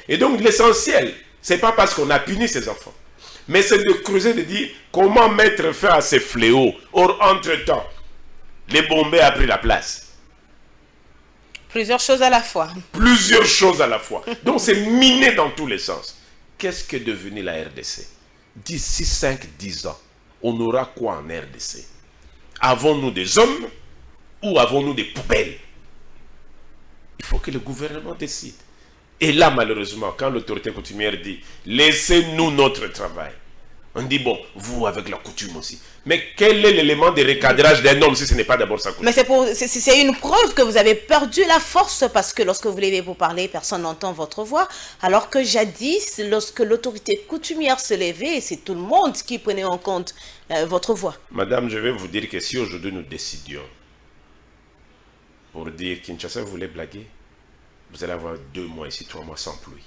Et donc, l'essentiel, ce n'est pas parce qu'on a puni ces enfants, mais c'est de creuser, de dire comment mettre fin à ces fléaux. Or, entre-temps, les bombés ont pris la place. Plusieurs choses à la fois. Plusieurs choses à la fois. Donc, c'est miné dans tous les sens. Qu'est-ce qu'est devenu la RDC? D'ici 5-10 ans, on aura quoi en RDC? Avons-nous des hommes ou avons-nous des poubelles? Il faut que le gouvernement décide. Et là, malheureusement, quand l'autorité coutumière dit « laissez-nous notre travail », on dit « bon, vous avec la coutume aussi ». Mais quel est l'élément de recadrage d'un homme si ce n'est pas d'abord sa coutume? Mais c'est une preuve que vous avez perdu la force, parce que lorsque vous levez vous parler, personne n'entend votre voix. Alors que jadis, lorsque l'autorité coutumière se levait, c'est tout le monde qui prenait en compte votre voix. Madame, je vais vous dire que si aujourd'hui nous décidions pour dire Kinshasa, vous voulez blaguer, vous allez avoir 2 mois ici, 3 mois sans pluie.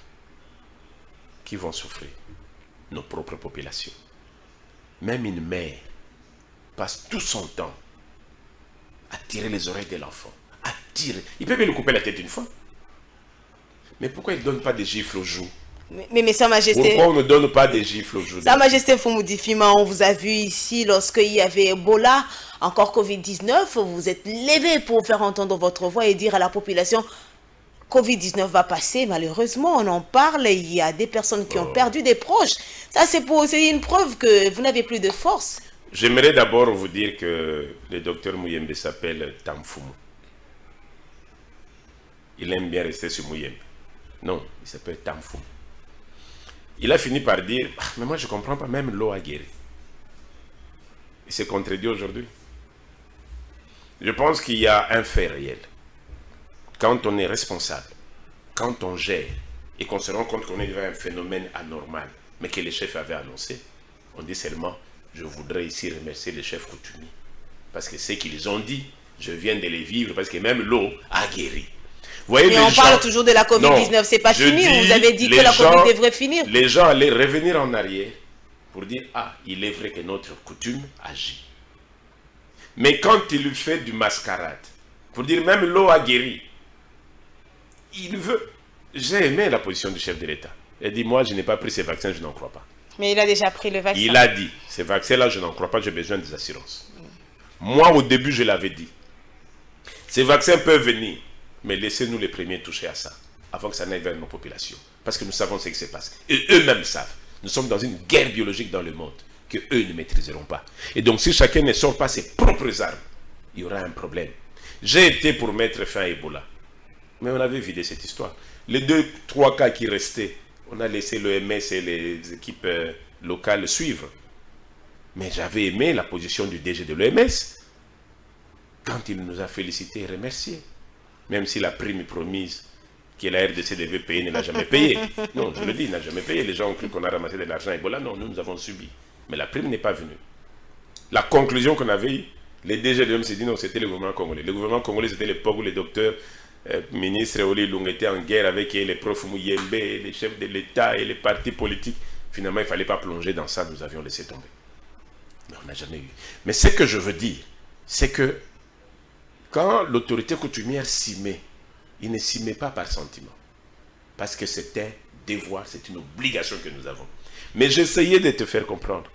Qui vont souffrir? Nos propres populations. Même une mère passe tout son temps à tirer les oreilles de l'enfant. À tirer. Il peut bien lui couper la tête une fois. Mais pourquoi il ne donne pas des gifles aux joues? Mais Sa Majesté... Pourquoi on ne donne pas des gifles aux joues? Sa Majesté Fumudi Fima, on vous a vu ici lorsqu'il y avait Ebola, encore Covid-19, vous vous êtes levé pour faire entendre votre voix et dire à la population... Covid-19 va passer, malheureusement, on en parle, il y a des personnes qui ont perdu des proches. Ça, c'est une preuve que vous n'avez plus de force. J'aimerais d'abord vous dire que le docteur Muyembe s'appelle Tamfumu. Il aime bien rester sur Muyembe. Non, il s'appelle Tamfumu. Il a fini par dire, mais moi je ne comprends pas, même l'eau a guéri. Il s'est contredit aujourd'hui. Je pense qu'il y a un fait réel. Quand on est responsable, quand on gère et qu'on se rend compte qu'on est devant un phénomène anormal, mais que les chefs avaient annoncé, on dit seulement, je voudrais ici remercier les chefs coutumiers. Parce que ce qu'ils ont dit, je viens de les vivre, parce que même l'eau a guéri. Vous voyez, mais on parle toujours de la Covid-19, c'est pas fini, vous avez dit que la Covid devrait finir. Les gens allaient revenir en arrière pour dire, ah, il est vrai que notre coutume agit. Mais quand il fait du mascarade, pour dire même l'eau a guéri, il veut. J'ai aimé la position du chef de l'État. Il a dit, moi, je n'ai pas pris ces vaccins, je n'en crois pas. Mais il a déjà pris le vaccin. Il a dit, ces vaccins-là, je n'en crois pas, j'ai besoin des assurances. Moi, au début, je l'avais dit. Ces vaccins peuvent venir, mais laissez-nous les premiers toucher à ça, avant que ça n'aille vers nos populations. Parce que nous savons ce qui se passe. Et eux-mêmes savent. Nous sommes dans une guerre biologique dans le monde, que eux ne maîtriseront pas. Et donc, si chacun ne sort pas ses propres armes, il y aura un problème. J'ai été pour mettre fin à Ebola. Mais on avait vidé cette histoire. Les 2-3 cas qui restaient, on a laissé l'OMS et les équipes locales suivre. Mais j'avais aimé la position du DG de l'OMS quand il nous a félicités et remerciés. Même si la prime promise que la RDC devait payer ne l'a jamais payée. Non, je le dis, il n'a jamais payé. Les gens ont cru qu'on a ramassé de l'argent à Ebola. Non, nous avons subi. Mais la prime n'est pas venue. La conclusion qu'on avait eue, les DG de l'OMS s'est dit non, c'était le gouvernement congolais. Le gouvernement congolais, c'était l'époque où les docteurs... ministre Oli Lung était en guerre avec les profs Muyembe, les chefs de l'État et les partis politiques. Finalement, il ne fallait pas plonger dans ça, nous avions laissé tomber. Mais on n'a jamais eu. Mais ce que je veux dire, c'est que quand l'autorité coutumière s'y met, il ne s'y met pas par sentiment. Parce que c'est un devoir, c'est une obligation que nous avons. Mais j'essayais de te faire comprendre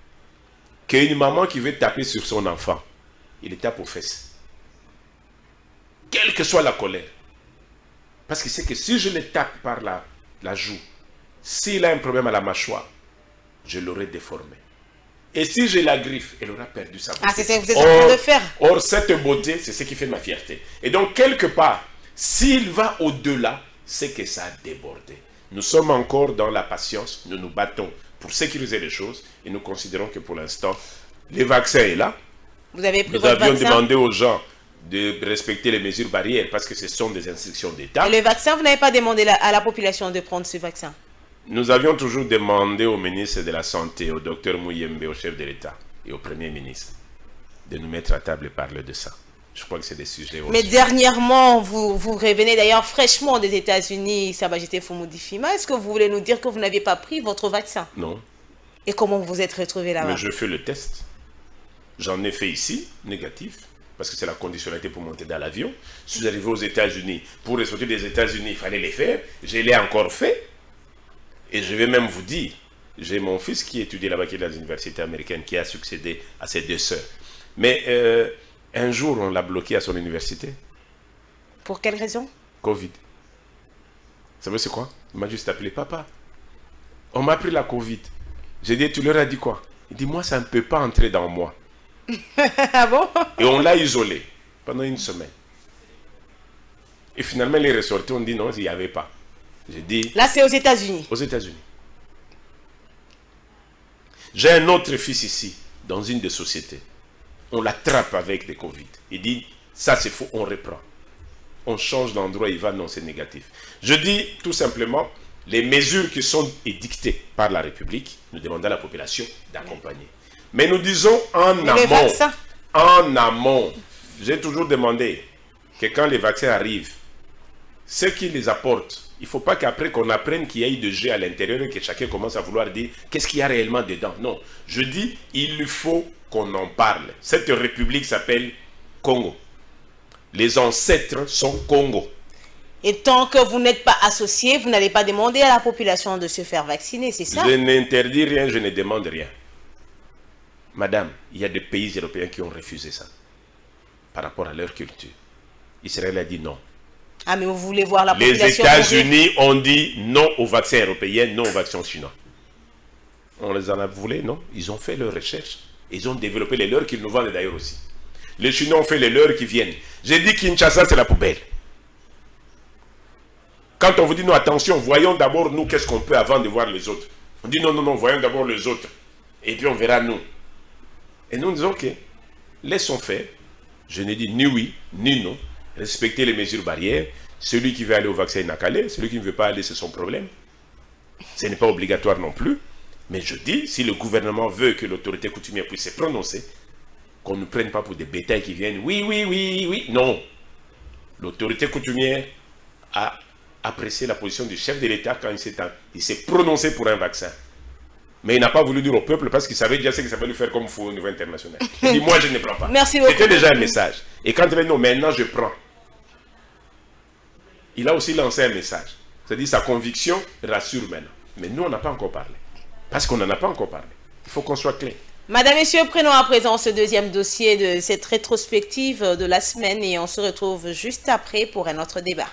qu'une maman qui veut taper sur son enfant, il le tape aux fesses. Quelle que soit la colère. Parce que c'est que si je le tape par la joue, s'il a un problème à la mâchoire, je l'aurai déformé. Et si je la griffe, elle aura perdu sa beauté. Ah, c'est ce que vous êtes en train de faire. Or, cette beauté, c'est ce qui fait ma fierté. Et donc, quelque part, s'il va au-delà, c'est que ça a débordé. Nous sommes encore dans la patience, nous nous battons pour sécuriser les choses et nous considérons que pour l'instant, le vaccin est là. Vous avez pris Nous votre avions vaccin? demandé aux gens de respecter les mesures barrières parce que ce sont des instructions d'État. Et le vaccin, vous n'avez pas demandé à la population de prendre ce vaccin? Nous avions toujours demandé au ministre de la Santé, au docteur Muyembe, au chef de l'État et au Premier ministre de nous mettre à table et parler de ça. Je crois que c'est des sujets aussi. Mais dernièrement, vous revenez d'ailleurs fraîchement des États-Unis, Sa Majesté Fumudi Fima. Est-ce que vous voulez nous dire que vous n'avez pas pris votre vaccin? Non. Et comment vous vous êtes retrouvé là-bas? Mais je fais le test. J'en ai fait ici, négatif, parce que c'est la conditionnalité pour monter dans l'avion. Je suis arrivé aux États-Unis. Pour ressortir des États-Unis, il fallait les faire. Je l'ai encore fait. Et je vais même vous dire, j'ai mon fils qui étudie là-bas, qui est dans l'université américaine, qui a succédé à ses deux sœurs. Mais un jour, on l'a bloqué à son université. Pour quelle raison? Covid. Vous savez c'est quoi? Il m'a juste appelé, papa, on m'a pris la Covid. J'ai dit, tu leur as dit quoi? Il dit, moi, ça ne peut pas entrer dans moi. Ah bon? Et on l'a isolé pendant une semaine. Et finalement, il est ressorti, on dit non, il n'y avait pas. J'ai dit... Là, c'est aux États-Unis. Aux États-Unis. J'ai un autre fils ici, dans une des sociétés. On l'attrape avec des Covid. Il dit, ça c'est faux, on reprend. On change d'endroit, il va, non, c'est négatif. Je dis tout simplement, les mesures qui sont édictées par la République, nous demandons à la population d'accompagner. Mais nous disons en amont, j'ai toujours demandé que quand les vaccins arrivent, ceux qui les apportent, il ne faut pas qu'après qu'on apprenne qu'il y ait de jeux à l'intérieur et que chacun commence à vouloir dire qu'est-ce qu'il y a réellement dedans. Non, je dis il faut qu'on en parle. Cette république s'appelle Congo. Les ancêtres sont Congo. Et tant que vous n'êtes pas associé, vous n'allez pas demander à la population de se faire vacciner, c'est ça? Je n'interdis rien, je ne demande rien. Madame, il y a des pays européens qui ont refusé ça par rapport à leur culture. Israël a dit non. Ah, mais vous voulez voir la population? Les États-Unis ont dit non au vaccin européen, non au vaccin chinois. On les en a voulu, non? Ils ont fait leurs recherches. Ils ont développé les leurs qu'ils nous vendent d'ailleurs aussi. Les Chinois ont fait les leurs qui viennent. J'ai dit Kinshasa, c'est la poubelle. Quand on vous dit non, attention, voyons d'abord nous qu'est-ce qu'on peut avant de voir les autres. On dit non, non, non, voyons d'abord les autres. Et puis on verra nous. Et nous disons, ok, laissons faire. Je n'ai dit ni oui, ni non. Respecter les mesures barrières. Celui qui veut aller au vaccin n'a qu'à aller. Celui qui ne veut pas aller, c'est son problème. Ce n'est pas obligatoire non plus. Mais je dis, si le gouvernement veut que l'autorité coutumière puisse se prononcer, qu'on ne prenne pas pour des bétails qui viennent, oui, oui, oui, oui. Non. L'autorité coutumière a apprécié la position du chef de l'État quand il s'est prononcé pour un vaccin. Mais il n'a pas voulu dire au peuple parce qu'il savait déjà ce que ça va lui faire comme fou au niveau international. Il dit, moi je ne prends pas. Merci beaucoup. C'était déjà un message. Et quand il dit non, maintenant je prends. Il a aussi lancé un message. C'est-à-dire sa conviction rassure maintenant. Mais nous, on n'a pas encore parlé. Parce qu'on n'en a pas encore parlé. Il faut qu'on soit clair. Madame, Messieurs, prenons à présent ce deuxième dossier de cette rétrospective de la semaine et on se retrouve juste après pour un autre débat.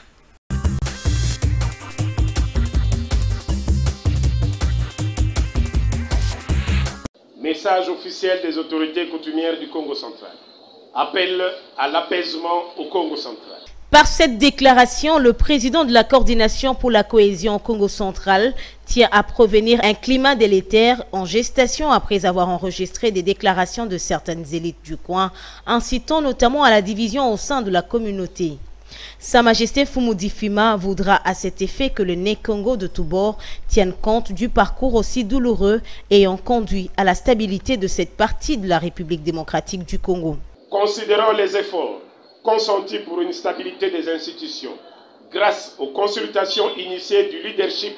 Message officiel des autorités coutumières du Congo central. Appel à l'apaisement au Congo central. Par cette déclaration, le président de la coordination pour la cohésion au Congo central tient à prévenir un climat délétère en gestation après avoir enregistré des déclarations de certaines élites du coin, incitant notamment à la division au sein de la communauté. Sa Majesté Fumudi Fima voudra à cet effet que le Né Congo de tous bords tienne compte du parcours aussi douloureux ayant conduit à la stabilité de cette partie de la République démocratique du Congo. Considérant les efforts consentis pour une stabilité des institutions grâce aux consultations initiées du leadership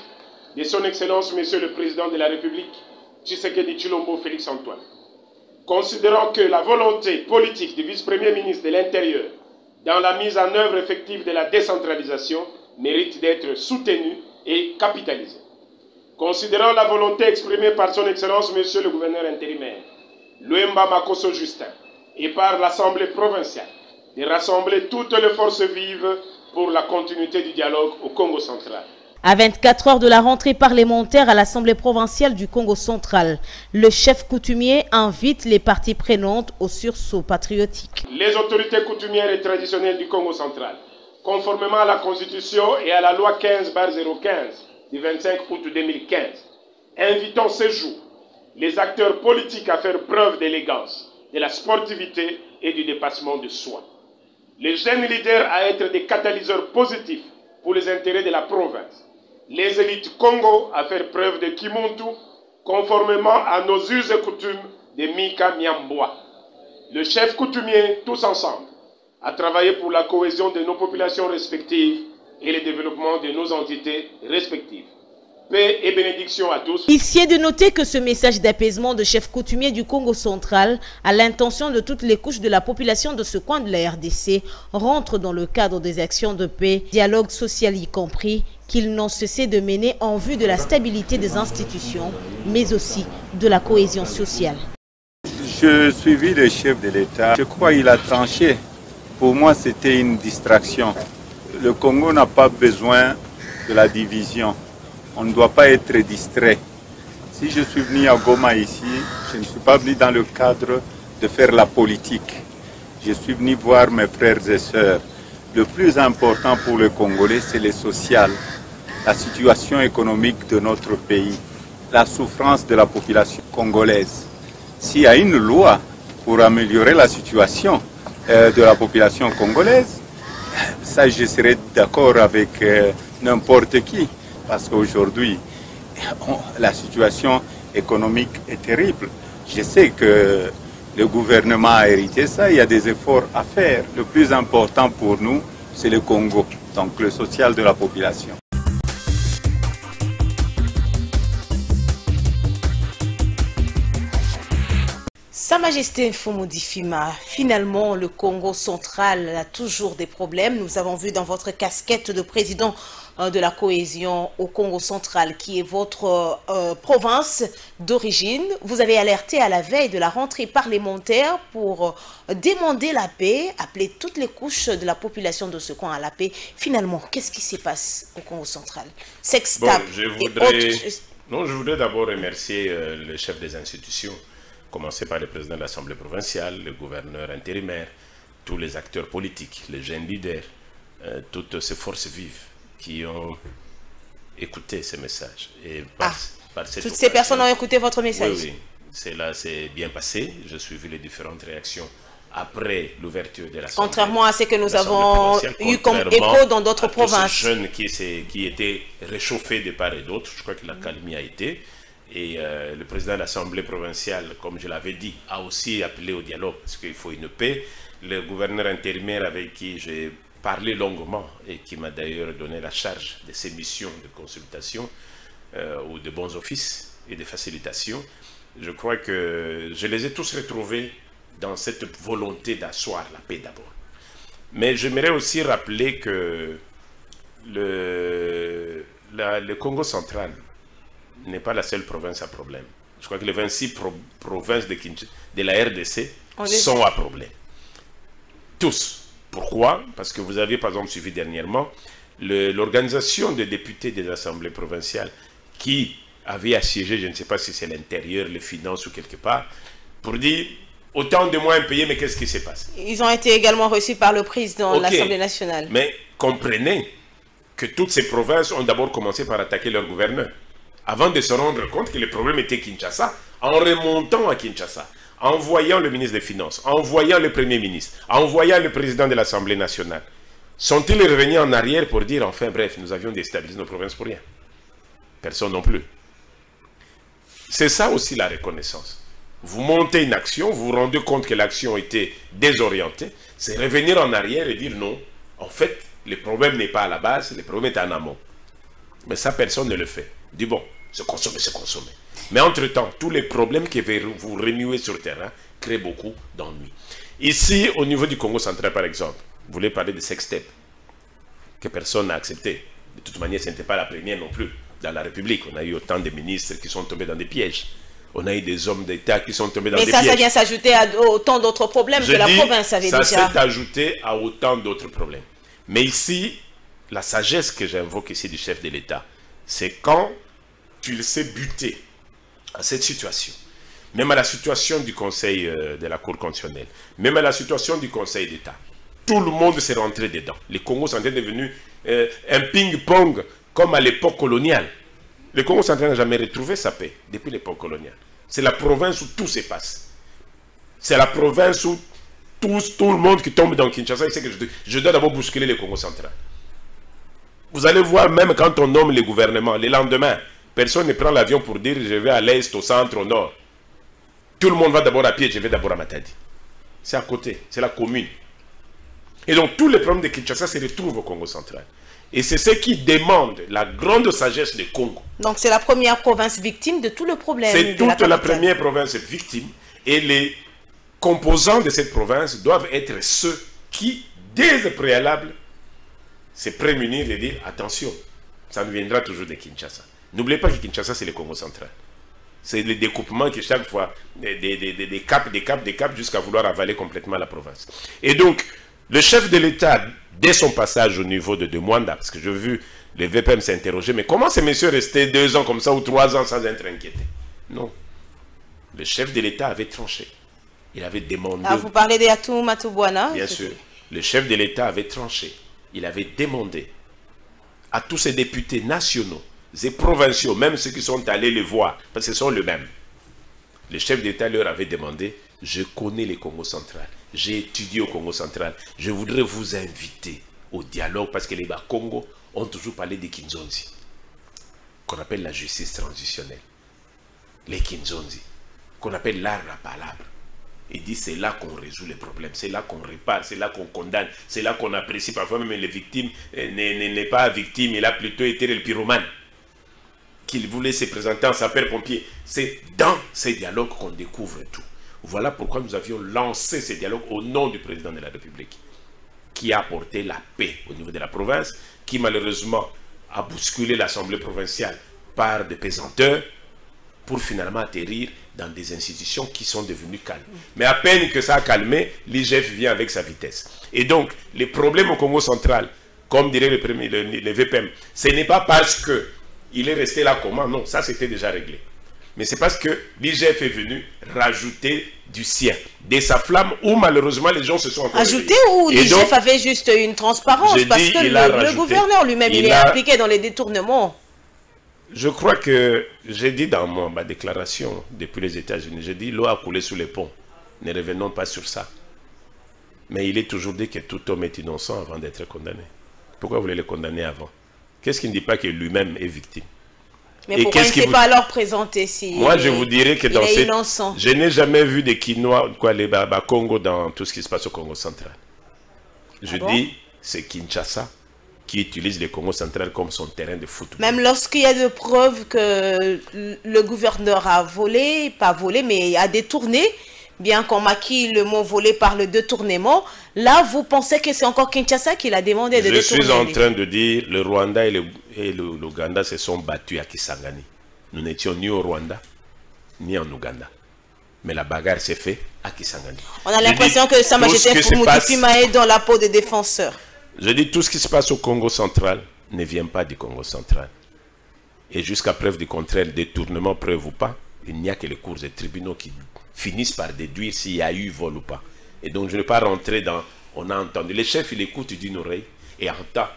de son Excellence Monsieur le Président de la République, Tshisekedi Tshilombo Félix Antoine. Considérant que la volonté politique du vice-premier ministre de l'Intérieur dans la mise en œuvre effective de la décentralisation mérite d'être soutenue et capitalisée. Considérant la volonté exprimée par son Excellence Monsieur le Gouverneur intérimaire, Luemba Makoso Justin, et par l'Assemblée provinciale, de rassembler toutes les forces vives pour la continuité du dialogue au Congo central. À 24 heures de la rentrée parlementaire à l'Assemblée provinciale du Congo central, le chef coutumier invite les parties prenantes au sursaut patriotique. Les autorités coutumières et traditionnelles du Congo central, conformément à la Constitution et à la loi 15/015 du 25 août 2015, invitons ce jour les acteurs politiques à faire preuve d'élégance, de la sportivité et du dépassement de soi. Les jeunes leaders à être des catalyseurs positifs pour les intérêts de la province. Les élites Congo à faire preuve de Kimuntu, conformément à nos us et coutumes de Mika Miamboa. Le chef coutumier, tous ensemble, à travailler pour la cohésion de nos populations respectives et le développement de nos entités respectives. Paix et bénédiction à tous. Ici est de noter que ce message d'apaisement de chef coutumier du Congo central à l'intention de toutes les couches de la population de ce coin de la RDC rentre dans le cadre des actions de paix, dialogue social y compris, qu'ils n'ont cessé de mener en vue de la stabilité des institutions, mais aussi de la cohésion sociale. Je suivis le chef de l'État. Je crois qu'il a tranché. Pour moi, c'était une distraction. Le Congo n'a pas besoin de la division. On ne doit pas être distrait. Si je suis venu à Goma ici, je ne suis pas venu dans le cadre de faire la politique. Je suis venu voir mes frères et sœurs. Le plus important pour le Congolais, c'est le social, la situation économique de notre pays, la souffrance de la population congolaise. S'il y a une loi pour améliorer la situation de la population congolaise, ça je serais d'accord avec n'importe qui. Parce qu'aujourd'hui, la situation économique est terrible. Je sais que le gouvernement a hérité ça, il y a des efforts à faire. Le plus important pour nous, c'est le Congo, donc le social de la population. Sa Majesté Mfumudi Fima, finalement le Congo central a toujours des problèmes. Nous avons vu dans votre casquette de président de la cohésion au Congo central, qui est votre province d'origine. Vous avez alerté à la veille de la rentrée parlementaire pour demander la paix, appeler toutes les couches de la population de ce coin à la paix. Finalement, qu'est-ce qui se passe au Congo central? Sextap je voudrais d'abord remercier le chef des institutions, commencer par le président de l'Assemblée provinciale, le gouverneur intérimaire, tous les acteurs politiques, les jeunes leaders, toutes ces forces vives qui ont écouté ces messages. Et toutes ces personnes ont écouté votre message? Oui, cela s'est bien passé. Je suivi les différentes réactions après l'ouverture de l'Assemblée. Contrairement à ce que nous avons eu comme écho dans d'autres provinces. Ces jeunes qui étaient réchauffés de part et d'autre, je crois que la calmie a été. Et le président de l'Assemblée provinciale, comme je l'avais dit, a aussi appelé au dialogue, parce qu'il faut une paix. Le gouverneur intérimaire avec qui j'ai parlé longuement et qui m'a d'ailleurs donné la charge de ces missions de consultation ou de bons offices et de facilitation, je crois que je les ai tous retrouvés dans cette volonté d'asseoir la paix d'abord. Mais j'aimerais aussi rappeler que le Congo central n'est pas la seule province à problème. Je crois que les 26 provinces de la RDC sont à problème. Tous. Pourquoi? Parce que vous avez par exemple suivi dernièrement l'organisation des députés des assemblées provinciales qui avait assiégé, je ne sais pas si c'est l'intérieur, les finances ou quelque part, pour dire autant de mois impayés, mais qu'est-ce qui se passe? Ils ont été également reçus par le président de l'Assemblée nationale. Mais comprenez que toutes ces provinces ont d'abord commencé par attaquer leur gouverneur, avant de se rendre compte que le problème était Kinshasa, en remontant à Kinshasa, en voyant le ministre des Finances, en voyant le Premier ministre, en voyant le président de l'Assemblée nationale. Sont-ils revenus en arrière pour dire, enfin bref, nous avions déstabilisé nos provinces pour rien? Personne non plus. C'est ça aussi la reconnaissance. Vous montez une action, vous vous rendez compte que l'action était désorientée, c'est revenir en arrière et dire non, en fait, le problème n'est pas à la base, le problème est en amont. Mais ça, personne ne le fait. Dit bon, se consommer, se consommer. Mais entre-temps, tous les problèmes que vous remuez sur le terrain créent beaucoup d'ennuis. Ici, au niveau du Congo central, par exemple, vous voulez parler de sextape, que personne n'a accepté. De toute manière, ce n'était pas la première non plus. Dans la République, on a eu autant de ministres qui sont tombés dans des pièges. On a eu des hommes d'État qui sont tombés dans des pièges. Mais ça vient s'ajouter à autant d'autres problèmes que la province avait déjà. Ça s'est ajouté à autant d'autres problèmes. Mais ici, la sagesse que j'invoque ici du chef de l'État, c'est quand il s'est buté à cette situation, même à la situation du Conseil de la Cour constitutionnelle, même à la situation du Conseil d'État. Tout le monde s'est rentré dedans. Le Congo central est devenu un ping-pong comme à l'époque coloniale. Le Congo central n'a jamais retrouvé sa paix depuis l'époque coloniale. C'est la province où tout se passe. C'est la province où tout le monde qui tombe dans Kinshasa, il sait que je dois d'abord bousculer le Congo central. Vous allez voir, même quand on nomme les gouvernements, le lendemain, personne ne prend l'avion pour dire je vais à l'est, au centre, au nord. Tout le monde va d'abord à pied, je vais d'abord à Matadi. C'est à côté, c'est la commune. Et donc tous les problèmes de Kinshasa se retrouvent au Congo central. Et c'est ce qui demande la grande sagesse du Congo. Donc c'est la première province victime de tout le problème. C'est toute la première province victime. Et les composants de cette province doivent être ceux qui, dès le préalable, se prémunir et dire attention, ça ne viendra toujours de Kinshasa. N'oubliez pas que Kinshasa, c'est le Congo central. C'est le découpement qui chaque fois, des caps, jusqu'à vouloir avaler complètement la province. Et donc, le chef de l'État, dès son passage au niveau de Mwanda, parce que j'ai vu les VPM s'interroger, mais comment ces messieurs restaient 2 ans comme ça ou 3 ans sans être inquiétés? Non. Le chef de l'État avait tranché. Il avait demandé... Ah, vous parlez d'Yatou Matubwana? Bien sûr. Le chef de l'État avait tranché. Il avait demandé à tous ces députés nationaux et provinciaux, même ceux qui sont allés les voir, parce que ce sont les mêmes. Le chef d'État leur avait demandé, je connais le Congo central, j'ai étudié au Congo central, je voudrais vous inviter au dialogue, parce que les Bas-Congo ont toujours parlé des Kinzonzi, qu'on appelle la justice transitionnelle. Les Kinzonzi, qu'on appelle l'art de la palabre. Il dit c'est là qu'on résout les problèmes, c'est là qu'on répare, c'est là qu'on condamne, c'est là qu'on apprécie. Parfois même les victimes n'est pas victime, il a plutôt été le pyromane qu'il voulait se présenter en sapeur-pompier. C'est dans ces dialogues qu'on découvre tout. Voilà pourquoi nous avions lancé ces dialogues au nom du président de la République, qui a apporté la paix au niveau de la province, qui malheureusement a bousculé l'Assemblée provinciale par des pesanteurs, pour finalement atterrir dans des institutions qui sont devenues calmes. Mais à peine que ça a calmé, l'IGF vient avec sa vitesse. Et donc, les problèmes au Congo central, comme dirait le VPM, ce n'est pas parce qu'il est resté là comment, non, ça c'était déjà réglé. Mais c'est parce que l'IGF est venu rajouter du sien, de sa flamme, où malheureusement les gens se sont encore ajouté ou l'IGF avait juste une transparence, parce que le gouverneur lui-même, il est impliqué dans les détournements. Je crois que j'ai dit dans ma déclaration depuis les États-Unis, j'ai dit l'eau a coulé sous les ponts. Ne revenons pas sur ça. Mais il est toujours dit que tout homme est innocent avant d'être condamné. Pourquoi vous voulez le condamner avant? Qu'est-ce qui ne dit pas que lui-même est victime? Mais pourquoi il ne s'est pas alors présenté si moi, je vous dirais que dans ces... Je n'ai jamais vu des Kinois, les Congo dans tout ce qui se passe au Congo central. Je dis, c'est Kinshasa qui utilise le Congo central comme son terrain de football. Même lorsqu'il y a des preuves que le gouverneur a volé, pas volé, mais a détourné, bien qu'on maquille le mot volé par le détournement, là, vous pensez que c'est encore Kinshasa qui l'a demandé de détourner? Je suis en train de dire, le Rwanda et l'Ouganda se sont battus à Kisangani. Nous n'étions ni au Rwanda, ni en Ouganda. Mais la bagarre s'est faite à Kisangani. On a l'impression que Sa Majesté Fumutipima est dans la peau des défenseurs. Je dis, tout ce qui se passe au Congo central ne vient pas du Congo central. Et jusqu'à preuve du contraire, détournement, preuve ou pas, il n'y a que les cours et tribunaux qui finissent par déduire s'il y a eu vol ou pas. Et donc je ne vais pas rentrer dans... On a entendu. Le chef, il écoute d'une oreille et entend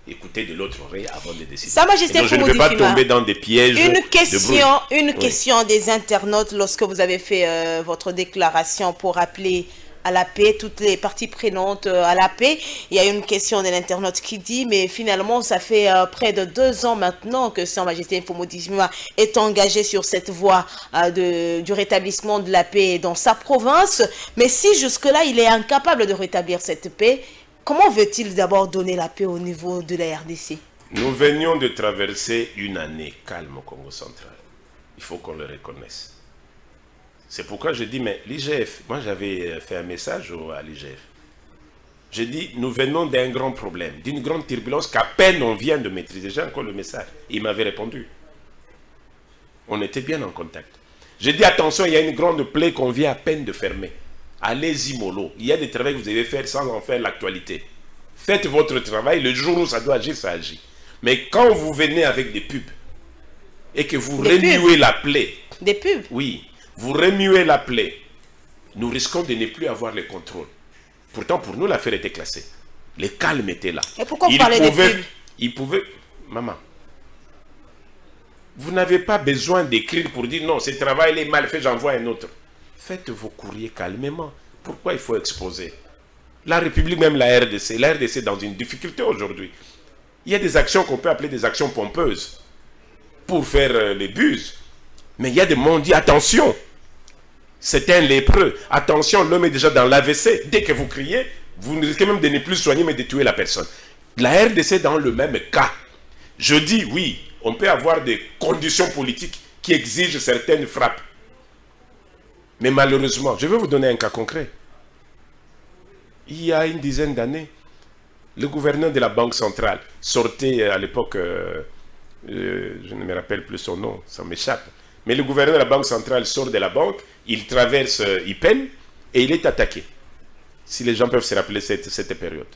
écouter de l'autre oreille avant de décider. Sa Majesté donc je ne vais pas tomber dans des pièges. Une question des internautes lorsque vous avez fait votre déclaration pour appeler à la paix, toutes les parties prenantes à la paix. Il y a une question de l'internaute qui dit, mais finalement, ça fait près de 2 ans maintenant que Sa Majesté Fumutipima est engagé sur cette voie du rétablissement de la paix dans sa province. Mais si jusque-là, il est incapable de rétablir cette paix, comment veut-il d'abord donner la paix au niveau de la RDC? Nous venions de traverser une année calme au Congo central. Il faut qu'on le reconnaisse. C'est pourquoi je dis, mais l'IGF, moi j'avais fait un message à l'IGF. J'ai dit, nous venons d'un grand problème, d'une grande turbulence qu'à peine on vient de maîtriser. J'ai encore le message. Il m'avait répondu. On était bien en contact. J'ai dit, attention, il y a une grande plaie qu'on vient à peine de fermer. Allez-y mollo. Il y a des travaux que vous devez faire sans en faire l'actualité. Faites votre travail, le jour où ça doit agir, ça agit. Mais quand vous venez avec des pubs et que vous remuez la plaie... Des pubs? Oui. Vous remuez la plaie, nous risquons de ne plus avoir le contrôle. Pourtant, pour nous, l'affaire était classée. Le calme était là. Et pourquoi vous parlez de pubs? Il pouvait... Maman, vous n'avez pas besoin d'écrire pour dire non, ce travail est mal fait, j'envoie un autre. Faites vos courriers calmement. Pourquoi il faut exposer? La République, même la RDC est dans une difficulté aujourd'hui. Il y a des actions qu'on peut appeler des actions pompeuses pour faire les buses. Mais il y a des gens qui disent attention, c'est un lépreux. Attention, l'homme est déjà dans l'AVC. Dès que vous criez, Vous risquez même de ne plus soigner, mais de tuer la personne. La RDC dans le même cas. Je dis oui, on peut avoir des conditions politiques qui exigent certaines frappes. Mais malheureusement, je vais vous donner un cas concret. Il y a une dizaine d'années, le gouverneur de la Banque centrale sortait à l'époque, je ne me rappelle plus son nom, ça m'échappe. Mais le gouverneur de la Banque centrale sort de la banque, il traverse Ipen et il est attaqué. Si les gens peuvent se rappeler cette période.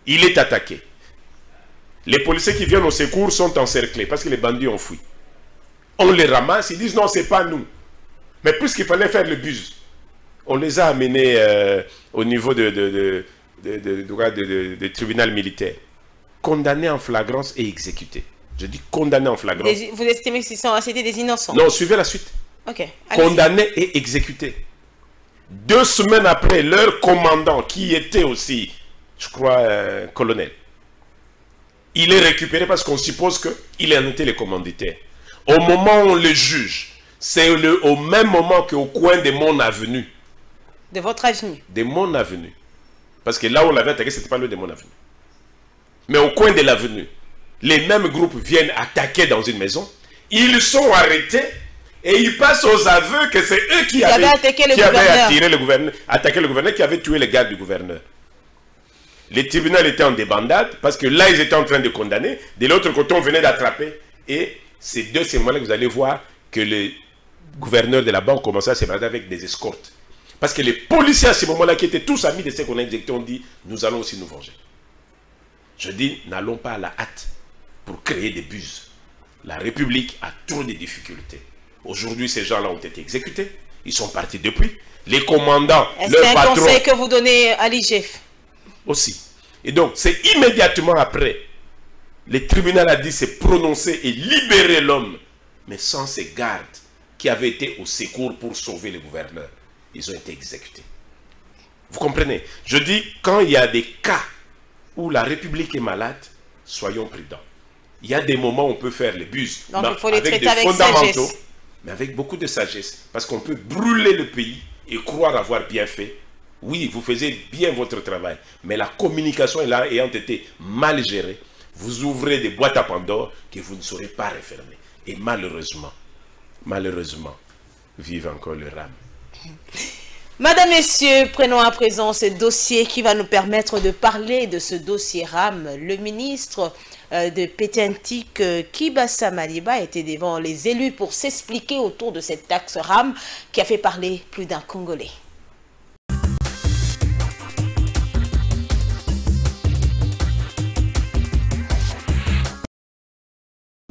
Il est attaqué. Les policiers qui viennent au secours sont encerclés parce que les bandits ont fui. On les ramasse, ils disent non, c'est pas nous. Mais puisqu'il fallait faire le bus, on les a amenés au niveau de tribunal militaire. Condamnés en flagrance et exécutés. Je dis condamnés en flagrance. Vous estimez que c'était des innocents? Non, suivez la suite. Ok. Condamnés et exécutés. 2 semaines après, leur commandant, qui était aussi, je crois, colonel, il est récupéré parce qu'on suppose qu'il en était le commanditaire. Au moment où on le juge, c'est au même moment qu'au coin de mon avenue. De votre avenue? De mon avenue. Parce que là où on l'avait attaqué, ce n'était pas le de mon avenue. Mais au coin de l'avenue, les mêmes groupes viennent attaquer dans une maison. Ils sont arrêtés et ils passent aux aveux que c'est eux qui avaient attaqué le gouverneur, qui avaient tué les gardes du gouverneur. Les tribunaux étaient en débandade parce que là, ils étaient en train de condamner. De l'autre côté, on venait d'attraper. Et c'est de ces moments-là que vous allez voir que le gouverneur de la banque commençait à se balader avec des escortes. Parce que les policiers à ce moment-là, qui étaient tous amis de ceux qu'on a injectés, ont dit, nous allons aussi nous venger. Je dis, n'allons pas à la hâte pour créer des buses. La République a trop de difficultés. Aujourd'hui, ces gens-là ont été exécutés. Ils sont partis depuis. Les commandants, leur patron... C'est un conseil que vous donnez à l'IGF? Aussi. Et donc, c'est immédiatement après, le tribunal a dit se prononcer et libérer l'homme, mais sans ces gardes qui avaient été au secours pour sauver le gouverneur. Ils ont été exécutés. Vous comprenez? Je dis, quand il y a des cas où la République est malade, soyons prudents. Il y a des moments où on peut faire les buses. Donc il faut les traiter avec sagesse. Mais avec beaucoup de sagesse. Parce qu'on peut brûler le pays et croire avoir bien fait. Oui, vous faisiez bien votre travail. Mais la communication est là, ayant été mal gérée, vous ouvrez des boîtes à Pandore que vous ne saurez pas refermer. Et malheureusement, vive encore le RAM. Madame, Messieurs, prenons à présent ce dossier qui va nous permettre de parler de ce dossier RAM. Le ministre de Pétentique, Kibassa Maliba, était devant les élus pour s'expliquer autour de cette taxe RAM qui a fait parler plus d'un Congolais.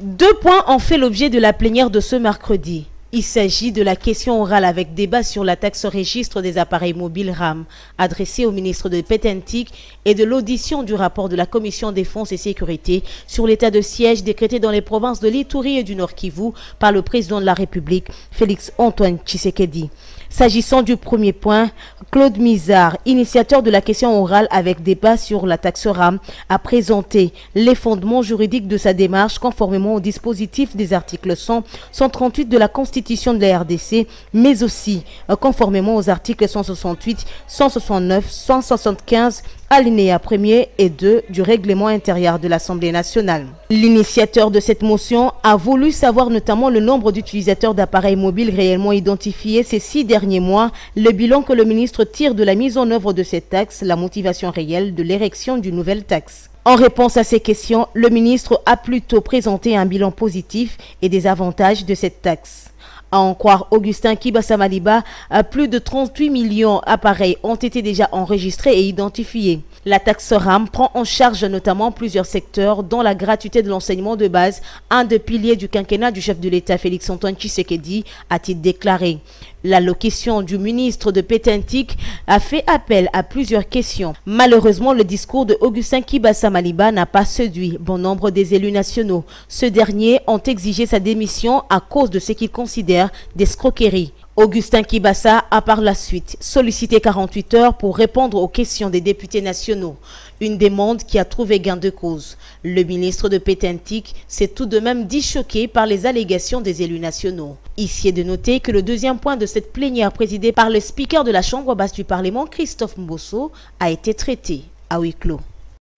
Deux points ont fait l'objet de la plénière de ce mercredi. Il s'agit de la question orale avec débat sur la taxe registre des appareils mobiles RAM adressée au ministre de Pétentique et de l'audition du rapport de la Commission Défense et Sécurité sur l'état de siège décrété dans les provinces de l'Ituri et du Nord Kivu par le président de la République, Félix Antoine Tshisekedi. S'agissant du premier point, Claude Mizard, initiateur de la question orale avec débat sur la taxe RAM, a présenté les fondements juridiques de sa démarche conformément au dispositif des articles 100, 138 de la Constitution de la RDC, mais aussi conformément aux articles 168, 169, 175, alinéa 1er et 2 du règlement intérieur de l'Assemblée nationale. L'initiateur de cette motion a voulu savoir notamment le nombre d'utilisateurs d'appareils mobiles réellement identifiés ces 6 derniers mois, le bilan que le ministre tire de la mise en œuvre de cette taxe, la motivation réelle de l'érection d'une nouvelle taxe. En réponse à ces questions, le ministre a plutôt présenté un bilan positif et des avantages de cette taxe. À en croire Augustin Kibassa Maliba, plus de 38 millions d'appareils ont été déjà enregistrés et identifiés. La taxe RAM prend en charge notamment plusieurs secteurs, dont la gratuité de l'enseignement de base, un des piliers du quinquennat du chef de l'État Félix Antoine Tshisekedi, a-t-il déclaré. L'allocution du ministre de Pétentique a fait appel à plusieurs questions. Malheureusement, le discours de Augustin Kibassa Maliba n'a pas séduit bon nombre des élus nationaux. Ceux derniers ont exigé sa démission à cause de ce qu'ils considèrent d'escroquerie. Augustin Kibassa a par la suite sollicité 48 heures pour répondre aux questions des députés nationaux. Une demande qui a trouvé gain de cause. Le ministre de Pétentique s'est tout de même dit choqué par les allégations des élus nationaux. Ici est de noter que le deuxième point de cette plénière présidée par le speaker de la Chambre basse du Parlement, Christophe Mbosso, a été traité à huis clos.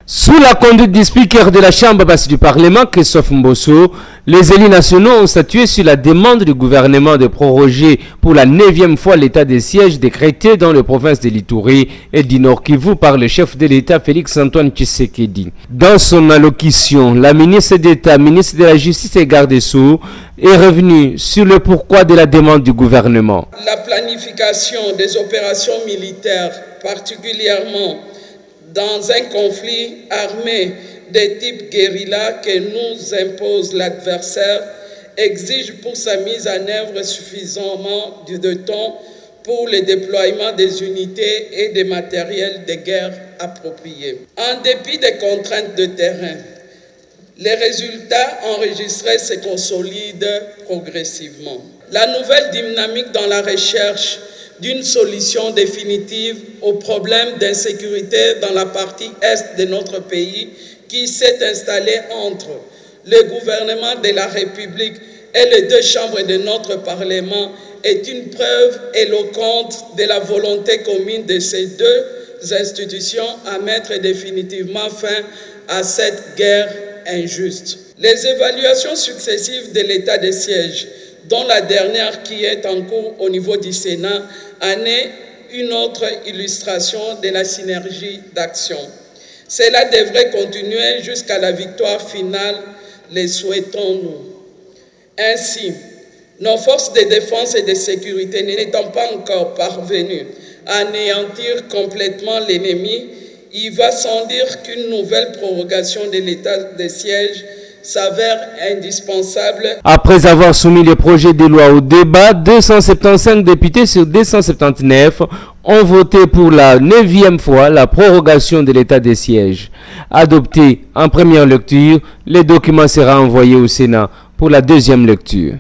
Sous la conduite du speaker de la Chambre basse du Parlement, Christophe Mbosso, les élus nationaux ont statué sur la demande du gouvernement de proroger pour la 9e fois l'état de siège décrété dans les provinces de l'Ituri et du Nord Kivu par le chef de l'État Félix-Antoine Tshisekedi. Dans son allocution, la ministre d'État, ministre de la Justice et garde des Sceaux est revenue sur le pourquoi de la demande du gouvernement. La planification des opérations militaires, particulièrement dans un conflit armé de type guérilla que nous impose l'adversaire, exige pour sa mise en œuvre suffisamment de temps pour le déploiement des unités et des matériels de guerre appropriés. En dépit des contraintes de terrain, les résultats enregistrés se consolident progressivement. La nouvelle dynamique dans la recherche d'une solution définitive au problème d'insécurité dans la partie est de notre pays qui s'est installée entre le gouvernement de la République et les deux chambres de notre Parlement est une preuve éloquente de la volonté commune de ces deux institutions à mettre définitivement fin à cette guerre injuste. Les évaluations successives de l'état de siège, dont la dernière qui est en cours au niveau du Sénat, en est une autre illustration de la synergie d'action. Cela devrait continuer jusqu'à la victoire finale, le souhaitons-nous. Ainsi, nos forces de défense et de sécurité n'étant pas encore parvenues à anéantir complètement l'ennemi, il va sans dire qu'une nouvelle prorogation de l'état de siège s'avère indispensable. Après avoir soumis les projets de loi au débat, 275 députés sur 279 ont voté pour la 9e fois la prorogation de l'état des sièges. Adopté en première lecture, le document sera envoyé au Sénat pour la deuxième lecture.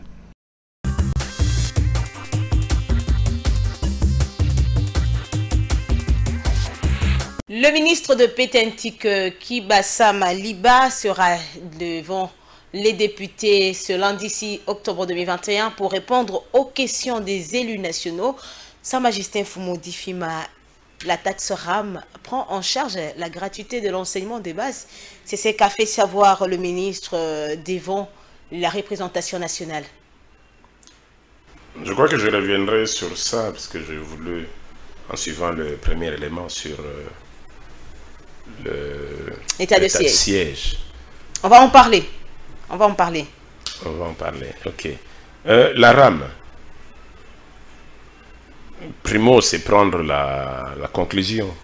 Le ministre de Pétentique, Kibassa Maliba, sera devant les députés ce lundi 6 octobre 2021 pour répondre aux questions des élus nationaux. Sa Majesté Fumodi Fima, la taxe RAM prend en charge la gratuité de l'enseignement de base. C'est ce qu'a fait savoir le ministre devant la représentation nationale. Je crois que je reviendrai sur ça parce que j'ai voulu, en suivant le premier élément sur l'état de siège. On va en parler. Ok. La RAM. Primo, c'est prendre la conclusion.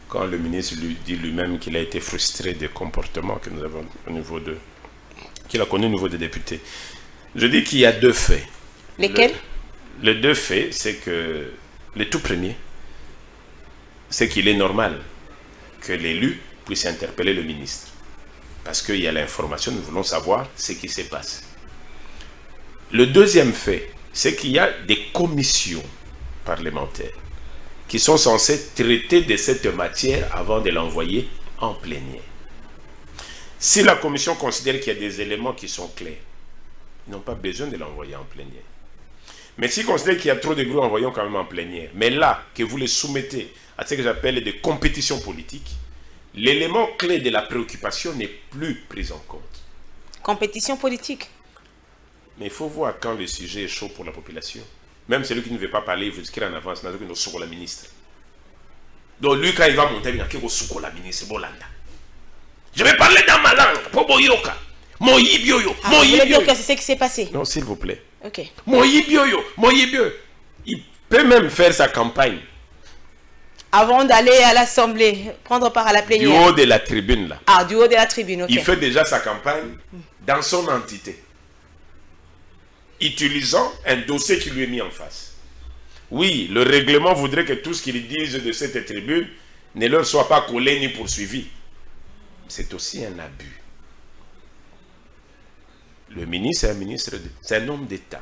Quand le ministre lui dit lui-même qu'il a été frustré des comportements que nous avons au niveau qu'il a connu au niveau des députés. Je dis qu'il y a deux faits. Lesquels? Les deux faits, c'est que le tout premier, c'est qu'il est normal que l'élu puisse interpeller le ministre. Parce qu'il y a l'information, nous voulons savoir ce qui se passe. Le deuxième fait, c'est qu'il y a des commissions parlementaires qui sont censées traiter de cette matière avant de l'envoyer en plénière. Si la commission considère qu'il y a des éléments qui sont clairs, ils n'ont pas besoin de l'envoyer en plénière. Mais s'ils considèrent qu'il y a trop de bruit, envoyons quand même en plénière. Mais là, que vous les soumettez à ce que j'appelle des compétitions politiques, l'élément clé de la préoccupation n'est plus pris en compte. Compétition politique. Mais il faut voir quand le sujet est chaud pour la population. Même celui qui ne veut pas parler, il veut écrire en avance, il nous souko la ministre. Donc lui, quand il va monter, il va dire souko la ministre Bolanda. Je vais parler dans ma langue, pour Boyoka. Mon yibioyo, mon yibioyo. C'est ce qui s'est passé. Non, s'il vous plaît. Ok. Mon yibioyo, mon yibioyo. Il peut même faire sa campagne. Avant d'aller à l'Assemblée, prendre part à la plénière. Du haut de la tribune, là. Ah, du haut de la tribune, ok. Il fait déjà sa campagne dans son entité, utilisant un dossier qui lui est mis en face. Oui, le règlement voudrait que tout ce qu'ils disent de cette tribune ne leur soit pas collé ni poursuivi. C'est aussi un abus. Le ministre est un ministre, c'est un homme d'État.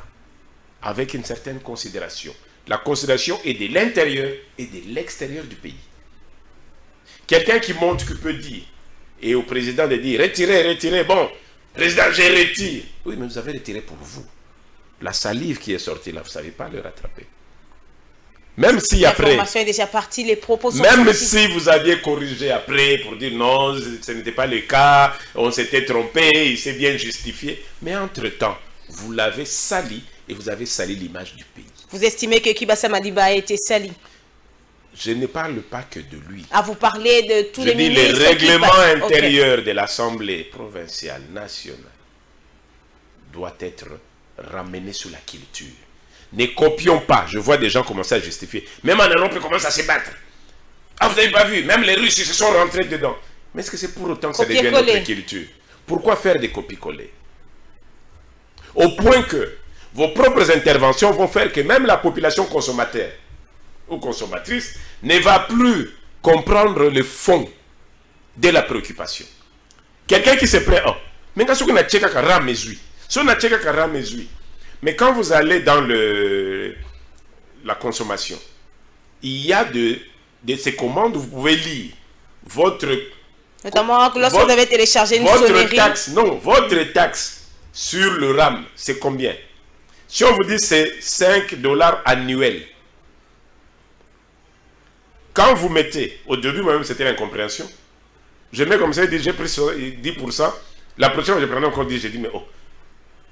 avec une certaine considération. La considération est de l'intérieur et de l'extérieur du pays. Quelqu'un qui monte qui peut dire, et au président de dire, retirez, retirez, bon, président, je retire. Oui, mais vous avez retiré pour vous. La salive qui est sortie là, vous ne savez pas le rattraper. Même si après... L'information est déjà partie, les propos sont même sortis. si vous aviez corrigé après pour dire non, ce n'était pas le cas, on s'était trompé, il s'est bien justifié. Mais entre-temps, vous l'avez sali et vous avez sali l'image du pays. Vous estimez que Kibasa Madiba a été sali? Je ne parle pas que de lui. À vous parler de tous les ministres. Je dis le règlement qui intérieur de l'Assemblée provinciale nationale doit être ramené sur la culture. Ne copions pas. Je vois des gens commencer à justifier. Même en Europe, ils commencent à se battre. Ah, vous n'avez pas vu? Même les Russes, ils se sont rentrés dedans. Mais est-ce que c'est pour autant que ça devienne notre culture? Pourquoi faire des copies-coller? Au point que vos propres interventions vont faire que même la population consommateur ou consommatrice ne va plus comprendre le fond de la préoccupation. Quelqu'un qui se plaît, oh, mais quand on a checké à mesui, si on a checké à mesui, mais quand vous allez dans la consommation, il y a de ces commandes où vous pouvez lire votre... Notamment lorsque vous avez téléchargé une sonnerie. Taxe, non, votre taxe sur le RAM, c'est combien? Si on vous dit c'est 5 $ annuels, quand vous mettez, au début moi-même c'était l'incompréhension, je mets comme ça, j'ai pris 10%, la prochaine fois je prenais encore 10, j'ai dit mais oh,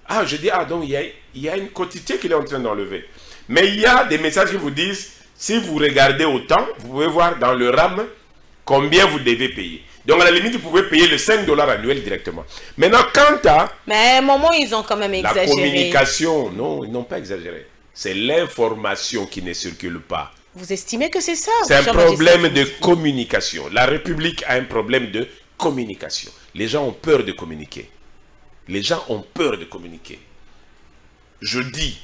ah je dis ah donc il y a une quantité qu'il est en train d'enlever. Mais il y a des messages qui vous disent, si vous regardez autant, vous pouvez voir dans le RAM combien vous devez payer. Donc à la limite, vous pouvez payer le 5 $ annuel directement. Maintenant, quant à... Mais à un moment, ils ont quand même exagéré. La communication, non, ils n'ont pas exagéré. C'est l'information qui ne circule pas. Vous estimez que c'est ça? C'est un problème de communication. La République a un problème de communication. Les gens ont peur de communiquer. Les gens ont peur de communiquer. Je dis,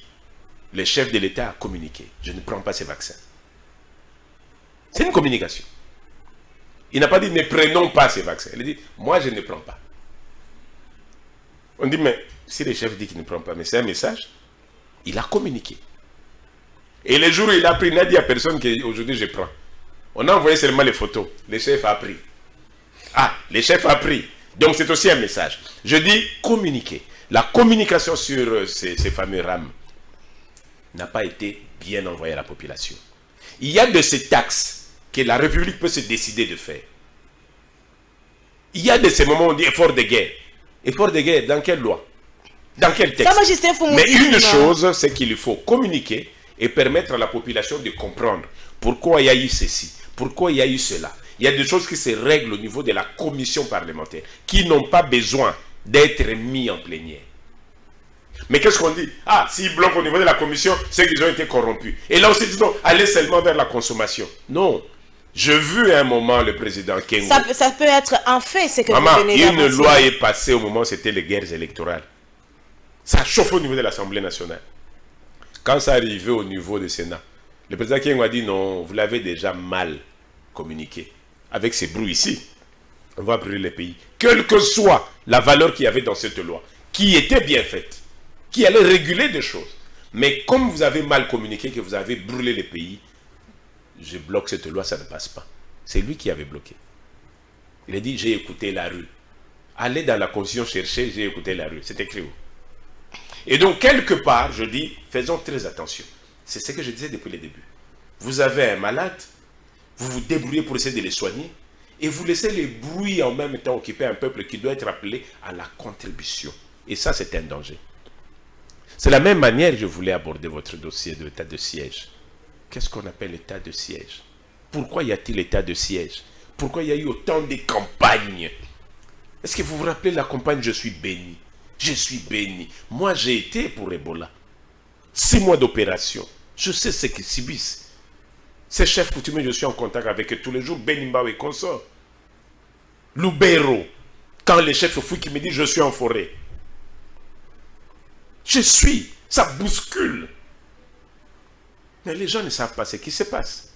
le chef de l'État a communiqué. Je ne prends pas ces vaccins. C'est une communication. Il n'a pas dit ne prenons pas ces vaccins. Il a dit, moi je ne prends pas. On dit, mais si le chef dit qu'il ne prend pas, mais c'est un message, il a communiqué. Et le jour où il a pris, il n'a dit à personne qu'aujourd'hui je prends. On a envoyé seulement les photos. Le chef a pris. Ah, le chef a pris. Donc c'est aussi un message. Je dis communiquer. La communication sur ces fameux RAM n'a pas été bien envoyée à la population. Il y a de ces taxes que la République peut se décider de faire. Il y a de ces moments où on dit effort de guerre. Effort de guerre, dans quelle loi? Dans quel texte? Mais une chose, c'est qu'il faut communiquer et permettre à la population de comprendre pourquoi il y a eu ceci, pourquoi il y a eu cela. Il y a des choses qui se règlent au niveau de la commission parlementaire, qui n'ont pas besoin d'être mis en plénière. Mais qu'est-ce qu'on dit? Ah, s'ils bloquent au niveau de la commission, c'est qu'ils ont été corrompus. Et là aussi, disons, allez seulement vers la consommation. Non. Je veux à un moment le président Kengo. Ça peut être un fait, c'est que maman, vous venez une loi est passée au moment où c'était les guerres électorales. Ça chauffe au niveau de l'Assemblée nationale. Quand ça arrivait au niveau du Sénat, le président Kengo a dit non, vous l'avez déjà mal communiqué. Avec ces bruits ici, on va brûler les pays. Quelle que soit la valeur qu'il y avait dans cette loi, qui était bien faite, qui allait réguler des choses. Mais comme vous avez mal communiqué, que vous avez brûlé les pays, je bloque cette loi, ça ne passe pas. C'est lui qui avait bloqué. Il a dit, j'ai écouté la rue. Allez dans la constitution chercher, j'ai écouté la rue. C'est écrit où? Et donc, quelque part, je dis, faisons très attention. C'est ce que je disais depuis le début. Vous avez un malade, vous vous débrouillez pour essayer de les soigner, et vous laissez les bruits en même temps occuper un peuple qui doit être appelé à la contribution. Et ça, c'est un danger. C'est la même manière que je voulais aborder votre dossier de l'état de siège. Qu'est-ce qu'on appelle l'état de siège? Pourquoi y a-t-il l'état de siège? Pourquoi il y a eu autant de campagnes? Est-ce que vous vous rappelez la campagne « Je suis béni ». Je suis béni. Moi, j'ai été pour Ebola. 6 mois d'opération. Je sais ce qu'ils subissent. Ces chefs coutumiers, je suis en contact avec eux tous les jours. Benimbao et consorts. Lubero. Quand les chefs fouillent qui me disent « Je suis en forêt ». Je suis. Ça bouscule. Mais les gens ne savent pas ce qui se passe.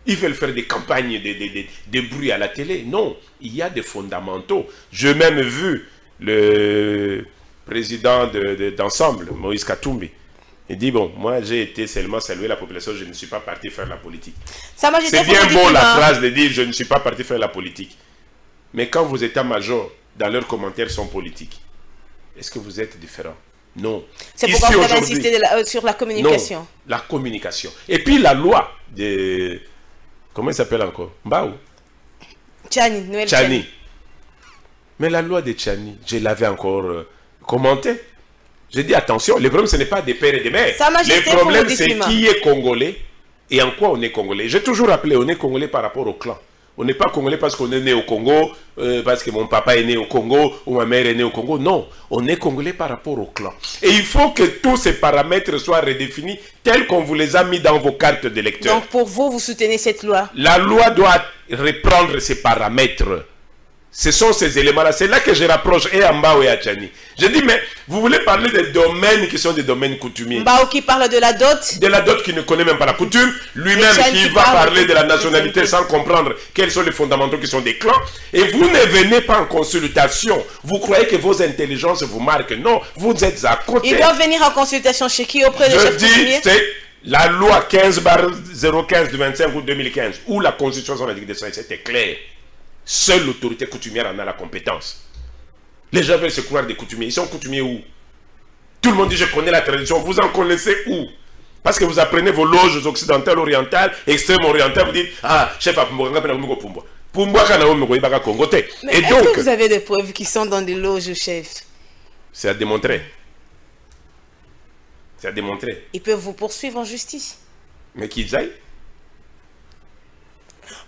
Ils veulent faire des campagnes de bruit à la télé. Non, il y a des fondamentaux. J'ai même vu le président d'Ensemble, Moïse Katumbi, Il dit, bon, moi j'ai été seulement saluer la population, je ne suis pas parti faire la politique. Sa Majesté, c'est bien beau la phrase de dire, je ne suis pas parti faire la politique. Mais quand vos états-majors, dans leurs commentaires, sont politiques, est-ce que vous êtes différents? Non. C'est pourquoi vous avez insisté sur la communication. Non, la communication. Et puis la loi de... Comment il s'appelle encore? Mbao Tchani, Noël Tchani. Mais la loi de Tchani, je l'avais encore commenté. J'ai dit attention, le problème ce n'est pas des pères et des mères. Le problème c'est qui est congolais et en quoi on est congolais. J'ai toujours rappelé, on est congolais par rapport au clan. On n'est pas congolais parce qu'on est né au Congo, parce que mon papa est né au Congo ou ma mère est née au Congo. Non, on est congolais par rapport au clan. Et il faut que tous ces paramètres soient redéfinis tels qu'on vous les a mis dans vos cartes d'électeurs. Donc pour vous, vous soutenez cette loi? La loi doit reprendre ces paramètres. Ce sont ces éléments-là. C'est là que je rapproche et à Mbao et à Tchani. Je dis, mais vous voulez parler des domaines qui sont des domaines coutumiers. Mbao qui parle de la dot. De la dot qui ne connaît même pas la coutume. Lui-même qui va parler de la nationalité sans comprendre quels sont les fondamentaux qui sont des clans. Et vous ne venez pas en consultation. Vous croyez que vos intelligences vous marquent. Non, vous êtes à côté. Ils doivent venir en consultation chez qui? Auprès des chefs coutumiers? C'est la loi 15/015 du 25 août 2015 où la constitution a dit que c'était clair. Seule l'autorité coutumière en a la compétence. Les gens veulent se croire des coutumiers. Ils sont coutumiers où? Tout le monde dit je connais la tradition. Vous en connaissez où? Parce que vous apprenez vos loges occidentales, orientales, extrêmes orientales. Vous dites ah chef à Pumbo. Mais est-ce que vous avez des preuves qui sont dans des loges, chef? C'est à démontrer. C'est à démontrer. Ils peuvent vous poursuivre en justice. Mais qu'ils aillent.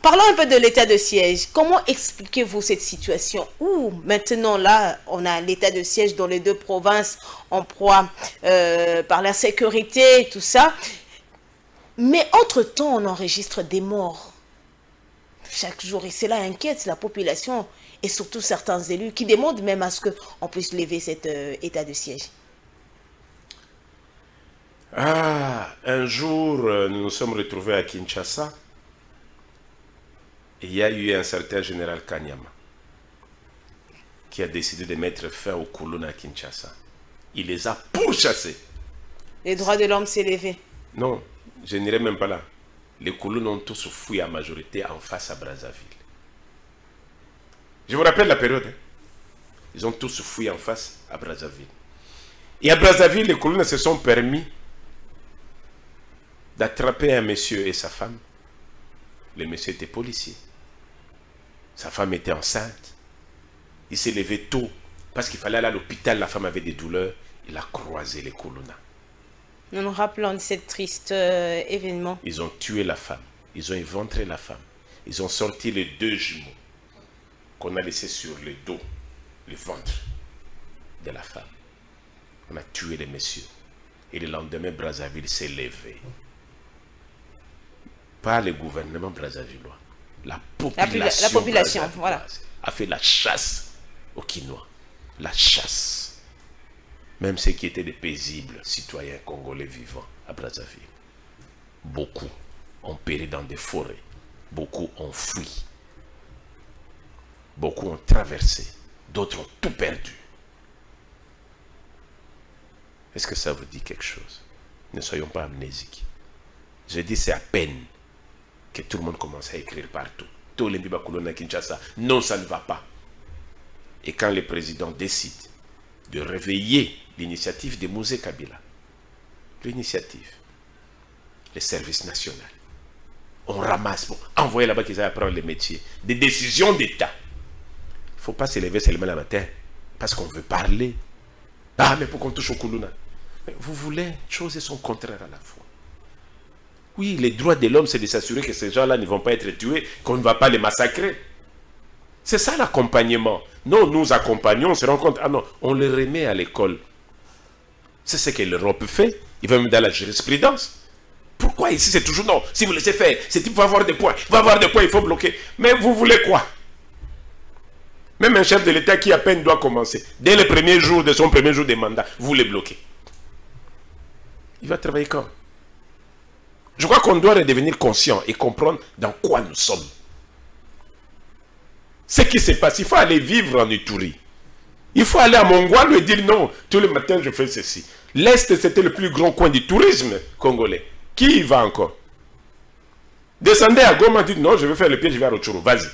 Parlons un peu de l'état de siège. Comment expliquez-vous cette situation où maintenant là, on a l'état de siège dans les deux provinces en proie par la sécurité, tout ça. Mais entre-temps, on enregistre des morts chaque jour et cela inquiète la population et surtout certains élus qui demandent même à ce qu'on puisse lever cet état de siège. Ah, un jour, nous nous sommes retrouvés à Kinshasa. Il y a eu un certain général Kanyama qui a décidé de mettre fin aux colons à Kinshasa. Il les a pourchassés. Les droits de l'homme s'est levé. Non, je n'irai même pas là. Les colons ont tous fui à majorité en face à Brazzaville. Je vous rappelle la période. Hein? Ils ont tous fui en face à Brazzaville. Et à Brazzaville, les colons se sont permis d'attraper un monsieur et sa femme. Le monsieur était policier. Sa femme était enceinte. Il s'est levé tôt parce qu'il fallait aller à l'hôpital. La femme avait des douleurs. Il a croisé les colons. Nous nous rappelons de cet triste événement. Ils ont tué la femme. Ils ont éventré la femme. Ils ont sorti les deux jumeaux qu'on a laissés sur le dos, le ventre de la femme. On a tué les messieurs. Et le lendemain, Brazzaville s'est levé. Pas le gouvernement brazzavillois. La population voilà, a fait la chasse aux Quinois. La chasse. Même ceux qui étaient des paisibles citoyens congolais vivant à Brazzaville. Beaucoup ont péri dans des forêts. Beaucoup ont fui. Beaucoup ont traversé. D'autres ont tout perdu. Est-ce que ça vous dit quelque chose? Ne soyons pas amnésiques. Je dis c'est à peine que tout le monde commence à écrire partout. Tous les Bibakoulona Kinshasa. Non, ça ne va pas. Et quand le président décide de réveiller l'initiative de Mosé Kabila, l'initiative, le service national, on ramasse pour envoyer là-bas qu'ils aillent apprendre les métiers, des décisions d'État. Il ne faut pas se lever seulement le matin parce qu'on veut parler. Ah, mais pourquoi on touche au Koulouna? Vous voulez choses et son contraire à la fois. Oui, les droits de l'homme, c'est de s'assurer que ces gens-là ne vont pas être tués, qu'on ne va pas les massacrer. C'est ça l'accompagnement. Non, nous accompagnons, on se rend compte, ah non, on les remet à l'école. C'est ce que l'Europe fait. Il va même dans la jurisprudence. Pourquoi ici c'est toujours non? Si vous laissez faire, c'est type va avoir des points. Va avoir des points, il faut bloquer. Mais vous voulez quoi? Même un chef de l'État qui à peine doit commencer, dès le premier jour de son premier jour de mandat, vous les bloquez. Il va travailler quand? Je crois qu'on doit redevenir conscient et comprendre dans quoi nous sommes. Ce qui se passe, il faut aller vivre en Ituri. Il faut aller à Mongoual et dire non, tous les matins je fais ceci. L'Est, c'était le plus grand coin du tourisme congolais. Qui y va encore? Descendez à Goma, dites non, je vais faire le pied, je vais à Rutshuru, vas-y.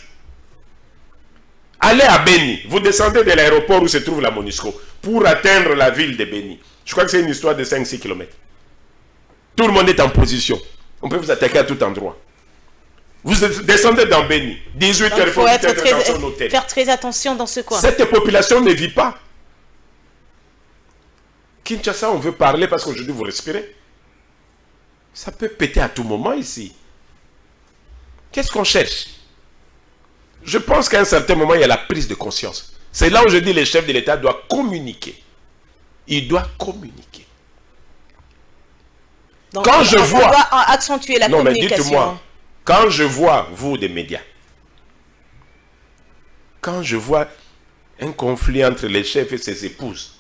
Allez à Beni, vous descendez de l'aéroport où se trouve la MONUSCO pour atteindre la ville de Beni. Je crois que c'est une histoire de 5-6 km. Tout le monde est en position. On peut vous attaquer à tout endroit. Vous descendez dans Beni, 18 heures, il faut être dans son hôtel. Faire très attention dans ce coin. Cette population ne vit pas. Kinshasa, on veut parler parce qu'aujourd'hui vous respirez. Ça peut péter à tout moment ici. Qu'est-ce qu'on cherche? Je pense qu'à un certain moment, il y a la prise de conscience. C'est là où je dis que le chef de l'État doit communiquer. Il doit communiquer. Donc, quand je vois... On doit accentuer la communication. Mais dites-moi, quand je vois, vous, des médias, quand je vois un conflit entre les chefs et ses épouses,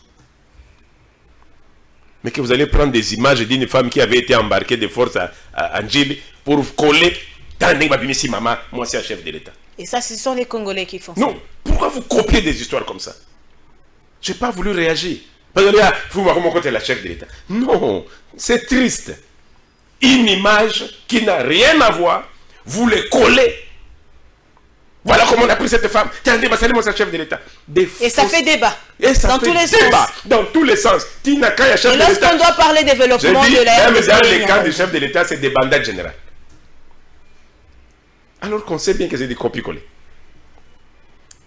mais que vous allez prendre des images d'une femme qui avait été embarquée de force à Ndjili pour coller dans les maman, moi c'est un chef de l'État. Et ça, ce sont les Congolais qui font ça. Non, pourquoi vous copiez des histoires comme ça? Je n'ai pas voulu réagir. Parce que là, vous m'avez montré la chef de l'État. Non, c'est triste. Une image qui n'a rien à voir, vous les collez. Voilà comment on a pris cette femme. Tiens, c'est mon chef de l'État. Et ça fait débat. Et ça dans fait tous les débat, sens. dans tous les sens. Tina Kaya, chef et de l'État. lorsqu'on doit parler développement de la RDC, même dans les cas du chef de l'État, c'est des bandades générales. Alors qu'on sait bien que c'est des copies-collées.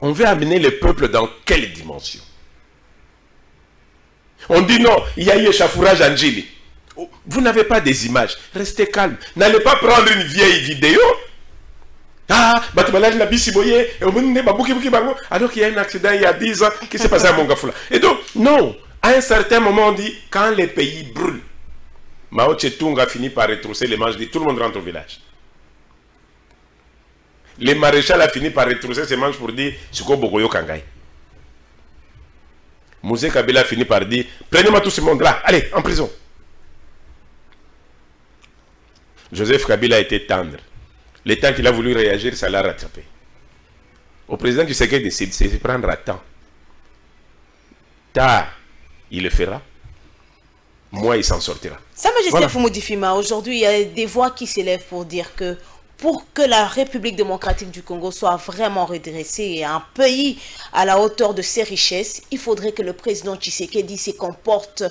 On veut amener le peuple dans quelle dimension? On dit non, il y a eu échafourage en Ndjili. Vous n'avez pas des images. Restez calme. N'allez pas prendre une vieille vidéo. Ah, alors qu'il y a un accident il y a 10 ans qui s'est passé à Mongafula. Et donc, non, à un certain moment, on dit, quand les pays brûlent, Mao Tse-tung a fini par retrousser les manches, dit tout le monde rentre au village. Le maréchal a fini par retrousser ses manches pour dire, Suko Bogoyo Kangai. Mouzé Kabila a fini par dire, prenez-moi tout ce monde-là, allez, en prison. Joseph Kabila a été tendre. Le temps qu'il a voulu réagir, ça l'a rattrapé. Au président du Tshisekedi décide, c'est de prendre à temps. Tard, il le fera. Moi, il s'en sortira. Sa Majesté Voilà. Fumudifima, aujourd'hui, il y a des voix qui s'élèvent pour dire que pour que la République démocratique du Congo soit vraiment redressée et un pays à la hauteur de ses richesses, il faudrait que le président Tshisekedi se comporte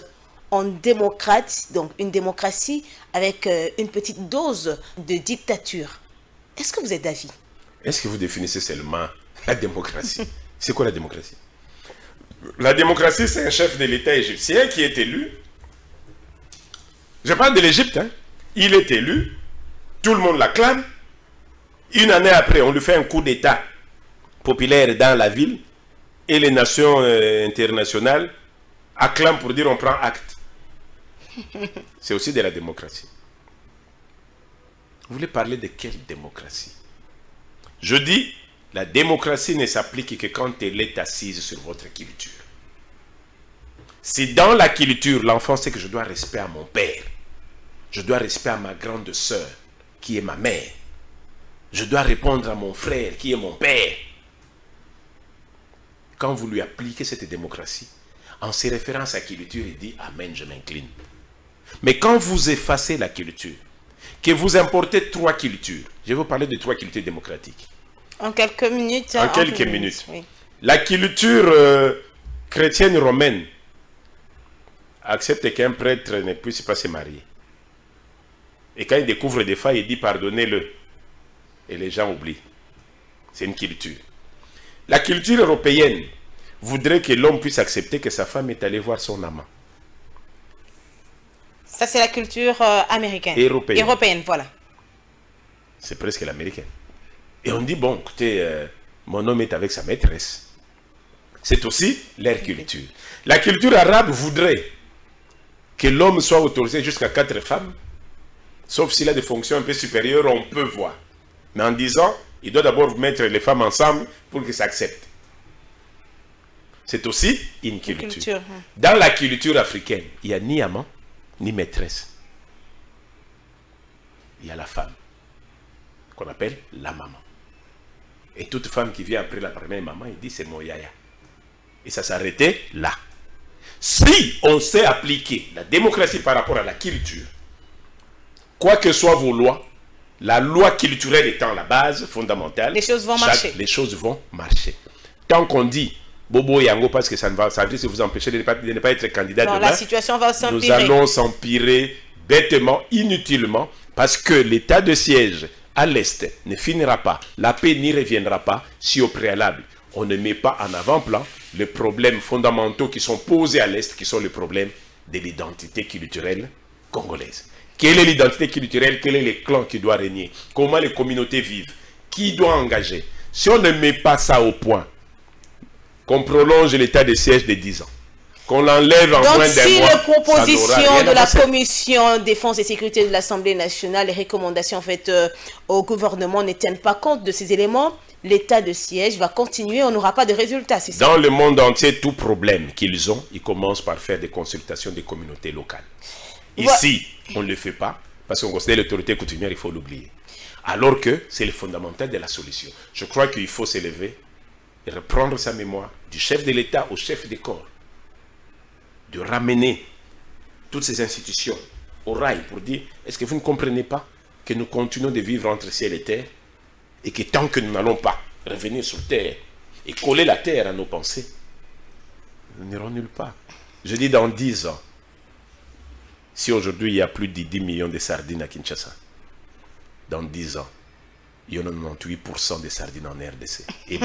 en démocrate, donc une démocratie avec une petite dose de dictature. Est-ce que vous êtes d'avis? Est-ce que vous définissez seulement la démocratie? C'est quoi la démocratie? La démocratie, c'est un chef de l'État égyptien qui est élu. Je parle de l'Égypte. Hein. Il est élu. Tout le monde l'acclame. Une année après, on lui fait un coup d'État populaire dans la ville. Et les nations internationales acclament pour dire on prend acte. C'est aussi de la démocratie. Vous voulez parler de quelle démocratie? Je dis, la démocratie ne s'applique que quand elle est assise sur votre culture. Si dans la culture, l'enfant sait que je dois respect à mon père, je dois respect à ma grande sœur, qui est ma mère, je dois répondre à mon frère, qui est mon père. Quand vous lui appliquez cette démocratie, en se référant à sa culture, il dit « Amen, je m'incline ». Mais quand vous effacez la culture, que vous importez 3 cultures, je vais vous parler de 3 cultures démocratiques. En quelques minutes. En quelques minutes. Oui. La culture chrétienne romaine accepte qu'un prêtre ne puisse pas se marier. Et quand il découvre des failles, il dit pardonnez-le. Et les gens oublient. C'est une culture. La culture européenne voudrait que l'homme puisse accepter que sa femme est allée voir son amant. Ça, c'est la culture américaine. Européenne. Européenne, voilà. C'est presque l'américaine. Et on dit, bon, écoutez, mon homme est avec sa maîtresse. C'est aussi leur culture. La culture arabe voudrait que l'homme soit autorisé jusqu'à 4 femmes, sauf s'il a des fonctions un peu supérieures, on peut voir. Mais en disant, il doit d'abord mettre les femmes ensemble pour qu'ils s'acceptent. C'est aussi une culture. Dans la culture africaine, il n'y a ni amant, ni maîtresse. Il y a la femme, qu'on appelle la maman. Et toute femme qui vient après la première maman, il dit c'est mon yaya. Et ça s'arrêtait là. Si on sait appliquer la démocratie par rapport à la culture, quoi que soient vos lois, la loi culturelle étant la base fondamentale, les choses vont marcher. Les choses vont marcher. Tant qu'on dit Bobo Yango parce que ça risque de vous empêcher de ne pas être candidat demain, la situation va s'empirer. Nous allons s'empirer bêtement, inutilement, parce que l'état de siège à l'Est ne finira pas, la paix n'y reviendra pas si au préalable, on ne met pas en avant-plan les problèmes fondamentaux qui sont posés à l'Est, qui sont les problèmes de l'identité culturelle congolaise. Quelle est l'identité culturelle? Quel est le clan qui doit régner? Comment les communautés vivent? Qui doit engager? Si on ne met pas ça au point, qu'on prolonge l'état de siège de 10 ans, qu'on l'enlève en moins d'un mois. Donc si les propositions de la Commission Défense et Sécurité de l'Assemblée nationale, les recommandations faites au gouvernement ne tiennent pas compte de ces éléments, l'état de siège va continuer, on n'aura pas de résultats. Dans le monde entier, tout problème qu'ils ont, ils commencent par faire des consultations des communautés locales. Ici, on ne le fait pas, parce qu'on considère l'autorité coutumière, il faut l'oublier. Alors que c'est le fondamental de la solution. Je crois qu'il faut s'élever et reprendre sa mémoire du chef de l'État au chef des corps, de ramener toutes ces institutions au rail pour dire, est-ce que vous ne comprenez pas que nous continuons de vivre entre ciel et terre et que tant que nous n'allons pas revenir sur terre et coller la terre à nos pensées, nous n'irons nulle part. Je dis dans 10 ans, si aujourd'hui il y a plus de 10 millions de sardines à Kinshasa, dans 10 ans, il y en a 98% des sardines en RDC. Et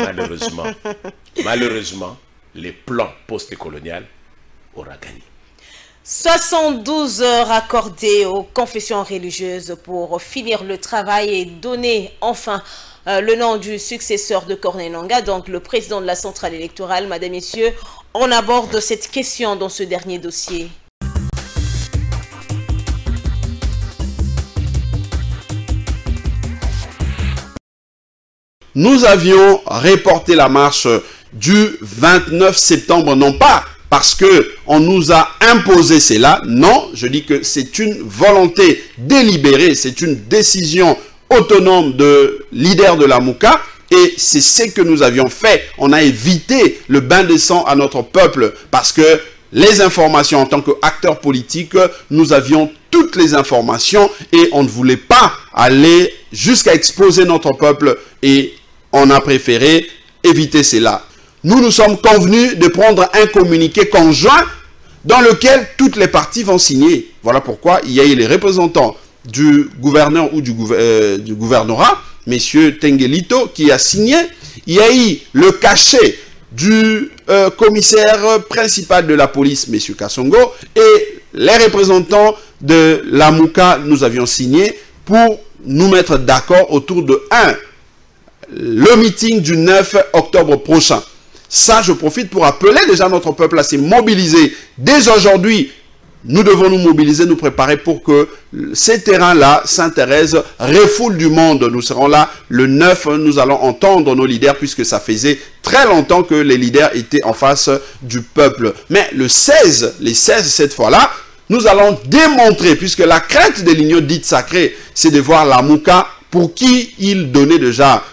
malheureusement, les plans post-coloniaux aura gagné. 72 heures accordées aux confessions religieuses pour finir le travail et donner enfin le nom du successeur de Corneille Nangaa, donc le président de la centrale électorale. Madame, Messieurs, on aborde cette question dans ce dernier dossier. Nous avions reporté la marche du 29 septembre, non pas parce qu'on nous a imposé cela, non, je dis que c'est une volonté délibérée, c'est une décision autonome de leader de la Mouka, et c'est ce que nous avions fait. On a évité le bain de sang à notre peuple, parce que les informations en tant qu'acteurs politiques, nous avions toutes les informations, et on ne voulait pas aller jusqu'à exposer notre peuple, et on a préféré éviter cela. Nous nous sommes convenus de prendre un communiqué conjoint dans lequel toutes les parties vont signer. Voilà pourquoi il y a eu les représentants du gouverneur ou du gouvernorat, M. Tengelito, qui a signé. Il y a eu le cachet du commissaire principal de la police, M. Kassongo, et les représentants de la Mouka, nous avions signé pour nous mettre d'accord autour de le meeting du 9 octobre prochain. Ça, je profite pour appeler déjà notre peuple à se mobiliser. Dès aujourd'hui, nous devons nous mobiliser, nous préparer pour que ces terrains-là, Sainte-Thérèse, refoulent du monde. Nous serons là le 9, nous allons entendre nos leaders, puisque ça faisait très longtemps que les leaders étaient en face du peuple. Mais le 16, les 16 cette fois-là, nous allons démontrer, puisque la crainte de l'union dite sacrée, c'est de voir la Mouka pour qui il donnait déjà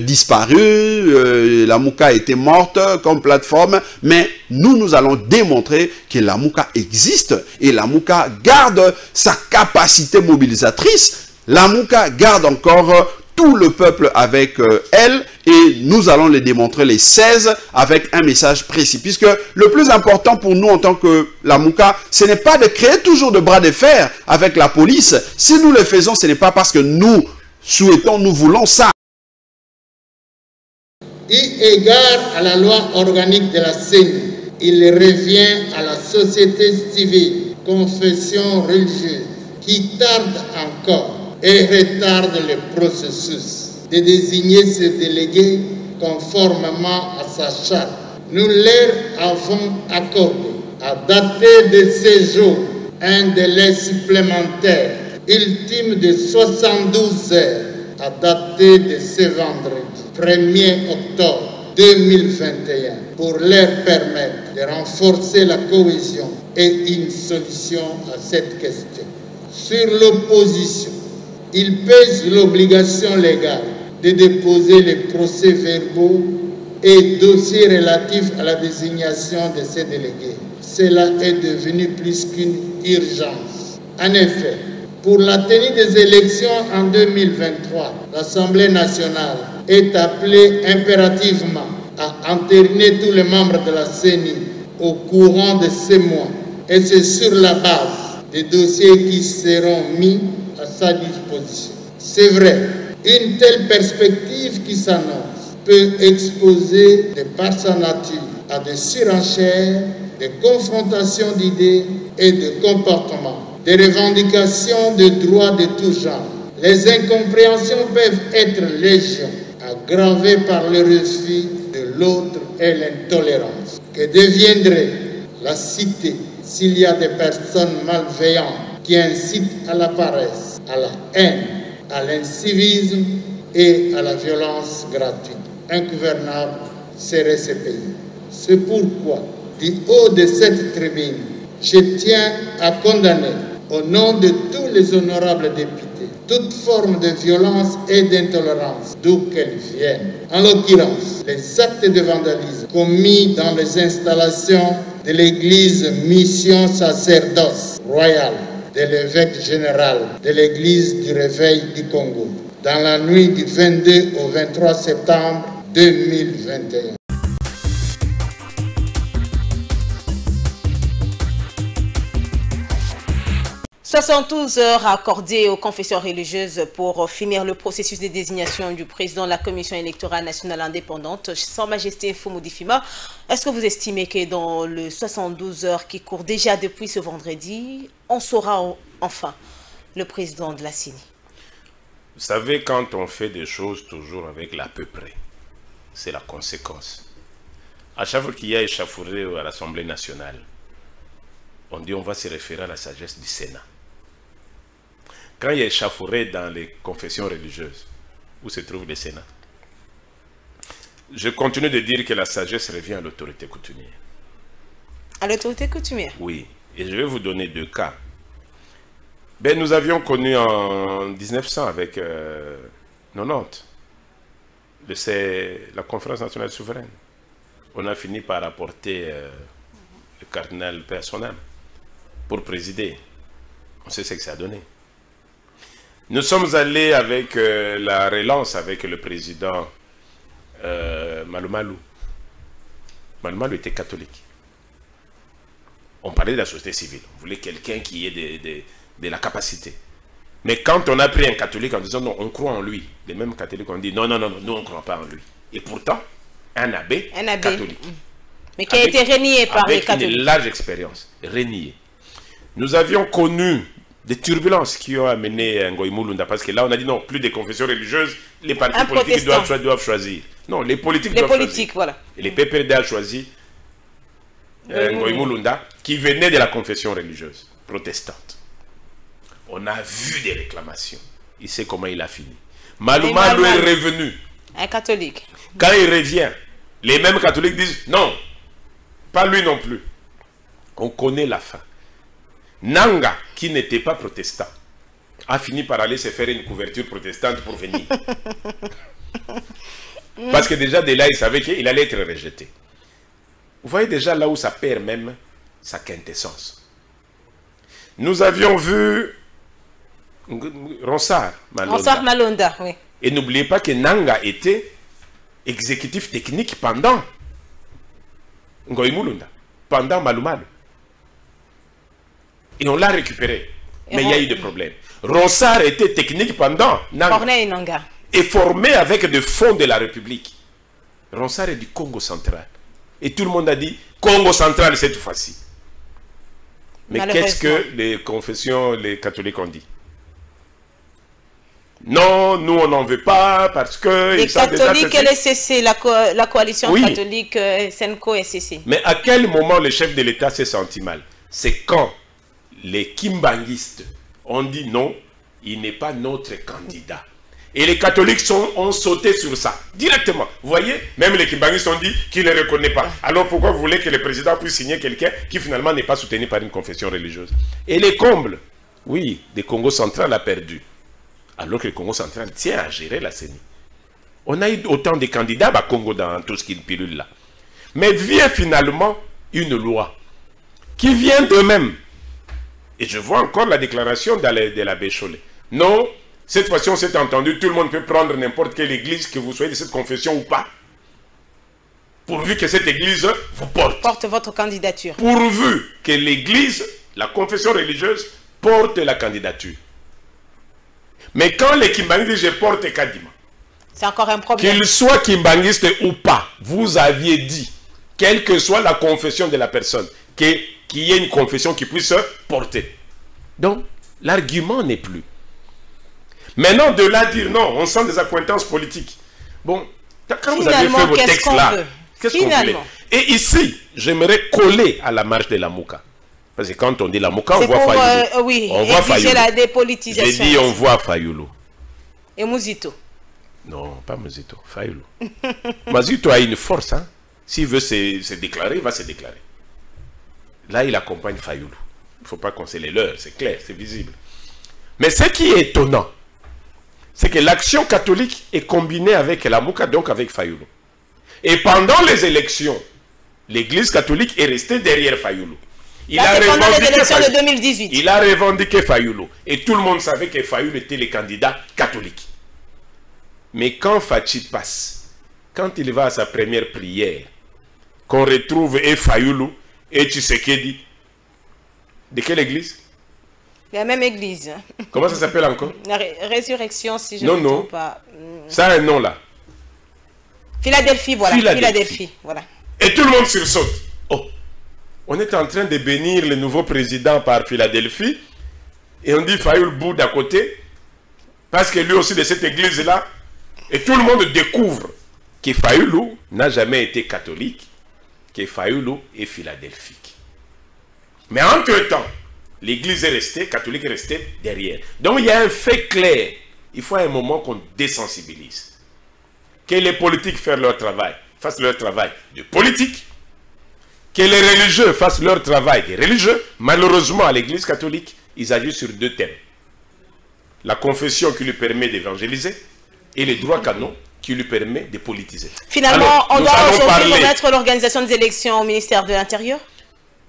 disparu, la Mouka était morte comme plateforme, mais nous allons démontrer que la Mouka existe et la Mouka garde sa capacité mobilisatrice, la Mouka garde encore tout le peuple avec elle, et nous allons le démontrer les 16 avec un message précis, puisque le plus important pour nous en tant que la Mouka, ce n'est pas de créer toujours de bras de fer avec la police. Si nous le faisons, ce n'est pas parce que nous souhaitons, nous voulons ça. Eu égard à la loi organique de la CENI, il revient à la société civile, confession religieuse, qui tarde encore et retarde le processus de désigner ses délégués conformément à sa charte. Nous leur avons accordé à dater de ces jours un délai supplémentaire ultime de 72 heures à dater de ce vendredi 1er octobre 2021 pour leur permettre de renforcer la cohésion et une solution à cette question. Sur l'opposition, il pèse l'obligation légale de déposer les procès-verbaux et dossiers relatifs à la désignation de ces délégués. Cela est devenu plus qu'une urgence. En effet, pour la tenue des élections en 2023, l'Assemblée nationale est appelée impérativement à entériner tous les membres de la CENI au courant de ces mois. Et c'est sur la base des dossiers qui seront mis à sa disposition. C'est vrai, une telle perspective qui s'annonce peut exposer, de par sa nature, à des surenchères, des confrontations d'idées et de comportements, des revendications de droits de tout genre. Les incompréhensions peuvent être légion, aggravées par le refus de l'autre et l'intolérance. Que deviendrait la cité s'il y a des personnes malveillantes qui incitent à la paresse, à la haine, à l'incivisme et à la violence gratuite? Ingouvernable serait ce pays. C'est pourquoi, du haut de cette tribune, je tiens à condamner, au nom de tous les honorables députés, toute forme de violence et d'intolérance, d'où qu'elle vienne. En l'occurrence, les actes de vandalisme commis dans les installations de l'église Mission Sacerdoce Royale de l'évêque général de l'église du Réveil du Congo, dans la nuit du 22 au 23 septembre 2021. « 72 heures accordées aux confessions religieuses pour finir le processus de désignation du président de la Commission électorale nationale indépendante, Sa Majesté Fumudi Fima. Est-ce que vous estimez que dans les 72 heures qui courent déjà depuis ce vendredi, on saura enfin le président de la CENI? Vous savez, quand on fait des choses toujours avec l'à peu près, c'est la conséquence. À chaque fois qu'il y a échauffouré à l'Assemblée nationale, on dit on va se référer à la sagesse du Sénat. Quand il y a échauffouré dans les confessions religieuses, où se trouve le Sénat? Je continue de dire que la sagesse revient à l'autorité coutumière. À l'autorité coutumière? Oui. Et je vais vous donner deux cas. Ben, nous avions connu en 1900 avec 90, la conférence nationale souveraine. On a fini par apporter le cardinal Père son âme pour présider. On sait ce que ça a donné. Nous sommes allés avec la relance avec le président Malumalu. Malumalu était catholique. On parlait de la société civile. On voulait quelqu'un qui ait de la capacité. Mais quand on a pris un catholique en disant non, on croit en lui, les mêmes catholiques ont dit non, non, non, nous on ne croit pas en lui. Et pourtant, un abbé catholique. Mais qui a été renié par les catholiques. Avec une large expérience, renié. Nous avions connu des turbulences qui ont amené Ngoï Mulunda, parce que là on a dit non, plus de confessions religieuses, les partis politiques doivent choisir. Non, les politiques doivent choisir. Voilà. Et les PPRD a choisi Ngoï Mulunda, qui venait de la confession religieuse protestante. On a vu des réclamations. Il sait comment il a fini. Malumalu est revenu. Un catholique. Quand il revient, les mêmes catholiques disent non, pas lui non plus. On connaît la fin. Nanga, qui n'était pas protestant, a fini par aller se faire une couverture protestante pour venir. Parce que déjà, de là, il savait qu'il allait être rejeté. Vous voyez déjà là où ça perd même sa quintessence. Nous avions vu Ronsard Malonda, oui. Et n'oubliez pas que Nanga était exécutif technique pendant Ngoï Mulunda, pendant Malumalu. Et on l'a récupéré. Mais il y a eu des problèmes. Ronsard était technique pendant Nanga. Et formé avec des fonds de la République. Ronsard est du Congo central. Et tout le monde a dit Congo central cette fois-ci. Mais qu'est-ce que les confessions, les catholiques ont dit? Non, nous on n'en veut pas parce que... Les catholiques et les CC, la coalition catholique Senko et CC. Mais à quel moment le chef de l'État s'est senti mal? C'est quand les kimbanguistes ont dit non, il n'est pas notre candidat. Et les catholiques ont sauté sur ça, directement. Vous voyez, même les kimbanguistes ont dit qu'ils ne le reconnaissent pas. Alors pourquoi vous voulez que le président puisse signer quelqu'un qui finalement n'est pas soutenu par une confession religieuse? Et les combles, oui, le Congo central a perdu. Alors que le Congo central tient à gérer la CENI. On a eu autant de candidats à Congo dans tout ce qui est pilule là. Mais vient finalement une loi qui vient d'eux-mêmes. Et je vois encore la déclaration de l'abbé Chollet. Non, cette fois-ci on s'est entendu, tout le monde peut prendre n'importe quelle église, que vous soyez de cette confession ou pas. Pourvu que cette église vous porte. Porte votre candidature. Pourvu que l'église, la confession religieuse, porte la candidature. Mais quand les Kimbanguistes, je porte Kadima. C'est encore un problème. Qu'il soit Kimbanguiste ou pas, vous aviez dit, quelle que soit la confession de la personne, qu'il y ait une confession qui puisse porter. Donc, l'argument n'est plus. Maintenant, de là dire non, on sent des accointances politiques. Bon, quand vous avez fait vos textes là, qu'est-ce qu'on voulait? Et ici, j'aimerais coller à la marche de la Mouka. Parce que quand on dit la Mouka, on voit Fayoulou. Oui, on voit Fayoulou. La dépolitisation. J'ai dit on voit Fayoulou. Et Mouzito? Non, pas Mouzito, Fayoulou. Mouzito a une force. Hein. S'il veut se déclarer, il va se déclarer. Là, il accompagne Fayoulou. Il ne faut pas qu'on se les leurre, c'est clair, c'est visible. Mais ce qui est étonnant, c'est que l'action catholique est combinée avec la Mouka, donc avec Fayoulou. Et pendant les élections, l'église catholique est restée derrière Fayoulou. C'est pendant les élections de 2018. Il a revendiqué Fayoulou. Et tout le monde savait que Fayoulou était le candidat catholique. Mais quand Fachi passe, quand il va à sa première prière, qu'on retrouve Fayoulou et Tshisekedi, de quelle église? La même église. Comment ça s'appelle encore? La résurrection, si je ne me trompe pas. Ça a un nom là. Philadelphie, voilà. Philadelphie, voilà. Et tout le monde sursaute. Oh, on est en train de bénir le nouveau président par Philadelphie et on dit Fayoulou bout d'à côté parce que lui aussi de cette église-là. Et tout le monde découvre que Fayoulou n'a jamais été catholique, que Fayoulou est philadelphique. Mais entre-temps, l'église est restée, catholique est restée derrière. Donc il y a un fait clair. Il faut à un moment qu'on désensibilise. Que les politiques fassent leur travail de politique. Que les religieux fassent leur travail de religieux. Malheureusement, à l'église catholique, ils agissent sur deux thèmes. La confession qui lui permet d'évangéliser et les droits canons qui lui permet de politiser. Finalement, alors, on doit aujourd'hui remettre l'organisation des élections au ministère de l'Intérieur?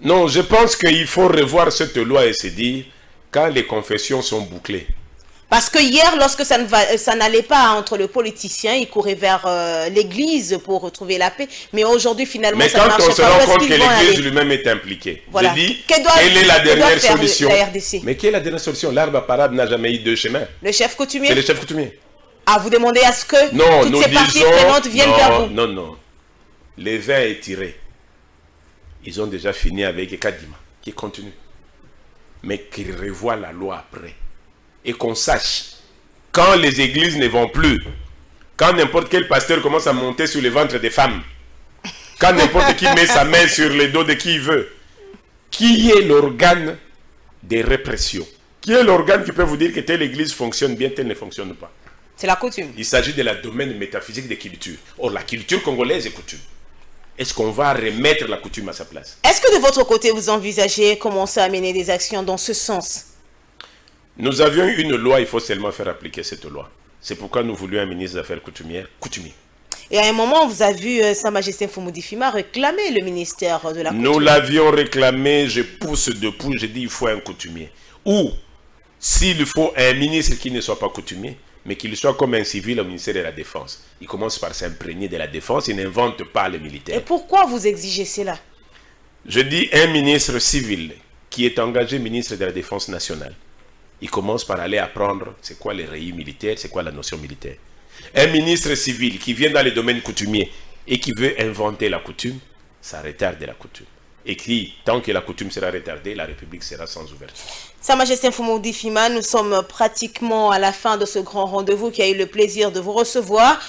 Non, je pense qu'il faut revoir cette loi et se dire quand les confessions sont bouclées. Parce que hier, lorsque ça n'allait pas entre le politicien, il courait vers l'église pour retrouver la paix. Mais aujourd'hui, finalement, ça ne marche pas. Mais quand on se rend compte que l'église lui-même est impliquée, voilà. Je dis, quelle est la dernière solution? Mais quelle est la dernière solution? L'arbre à parade n'a jamais eu deux chemins. Le chef coutumier? C'est le chef coutumier. Ah, vous demandez à ce que toutes ces parties prenantes viennent vers vous? Non, non. Les vins étirés, ils ont déjà fini avec Kadima, qui continue. Mais qu'ils revoient la loi après. Et qu'on sache, quand les églises ne vont plus, quand n'importe quel pasteur commence à monter sur le ventre des femmes, quand n'importe qui met sa main sur le dos de qui il veut, qui est l'organe de répression? Qui est l'organe qui peut vous dire que telle église fonctionne bien, telle ne fonctionne pas? C'est la coutume. Il s'agit de la domaine métaphysique des cultures. Or, la culture congolaise est coutume. Est-ce qu'on va remettre la coutume à sa place? Est-ce que de votre côté, vous envisagez commencer à mener des actions dans ce sens? Nous avions une loi, il faut seulement faire appliquer cette loi. C'est pourquoi nous voulions un ministre des Affaires coutumières coutumier. Et à un moment, vous avez vu Sa Majesté Mfumu Difima réclamer le ministère de la coutume. Nous l'avions réclamé, je pousse depuis, je dis il faut un coutumier. Ou, s'il faut un ministre qui ne soit pas coutumier, mais qu'il soit comme un civil au ministère de la Défense. Il commence par s'imprégner de la défense, il n'invente pas les militaires. Et pourquoi vous exigez cela? Je dis un ministre civil qui est engagé ministre de la Défense nationale. Il commence par aller apprendre c'est quoi les rayons militaires, c'est quoi la notion militaire. Un ministre civil qui vient dans les domaines coutumiers et qui veut inventer la coutume, ça retarde la coutume. Et qui, tant que la coutume sera retardée, la République sera sans ouverture. Sa Majesté Mfumu Difima, nous sommes pratiquement à la fin de ce grand rendez-vous qui a eu le plaisir de vous recevoir.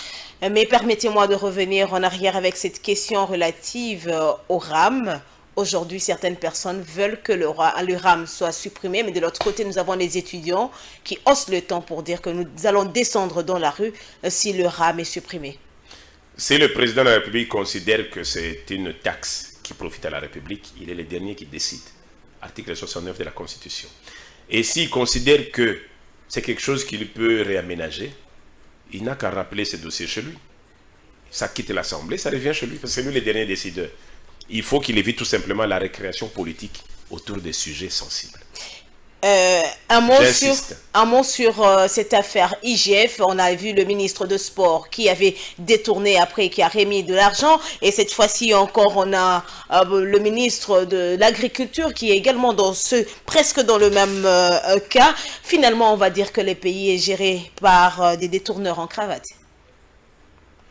Mais permettez-moi de revenir en arrière avec cette question relative au RAM. Aujourd'hui, certaines personnes veulent que le RAM soit supprimé, mais de l'autre côté, nous avons les étudiants qui haussent le temps pour dire que nous allons descendre dans la rue si le RAM est supprimé. Si le président de la République considère que c'est une taxe qui profite à la République, il est le dernier qui décide. Article 69 de la Constitution. Et s'il considère que c'est quelque chose qu'il peut réaménager, il n'a qu'à rappeler ses dossiers chez lui. Ça quitte l'Assemblée, ça revient chez lui, parce que c'est lui le dernier décideur. Il faut qu'il évite tout simplement la récréation politique autour des sujets sensibles. Un mot sur cette affaire IGF. On a vu le ministre de Sport qui avait détourné après, qui a remis de l'argent. Et cette fois-ci encore, on a le ministre de l'Agriculture qui est également presque dans le même cas. Finalement, on va dire que le pays est géré par des détourneurs en cravate.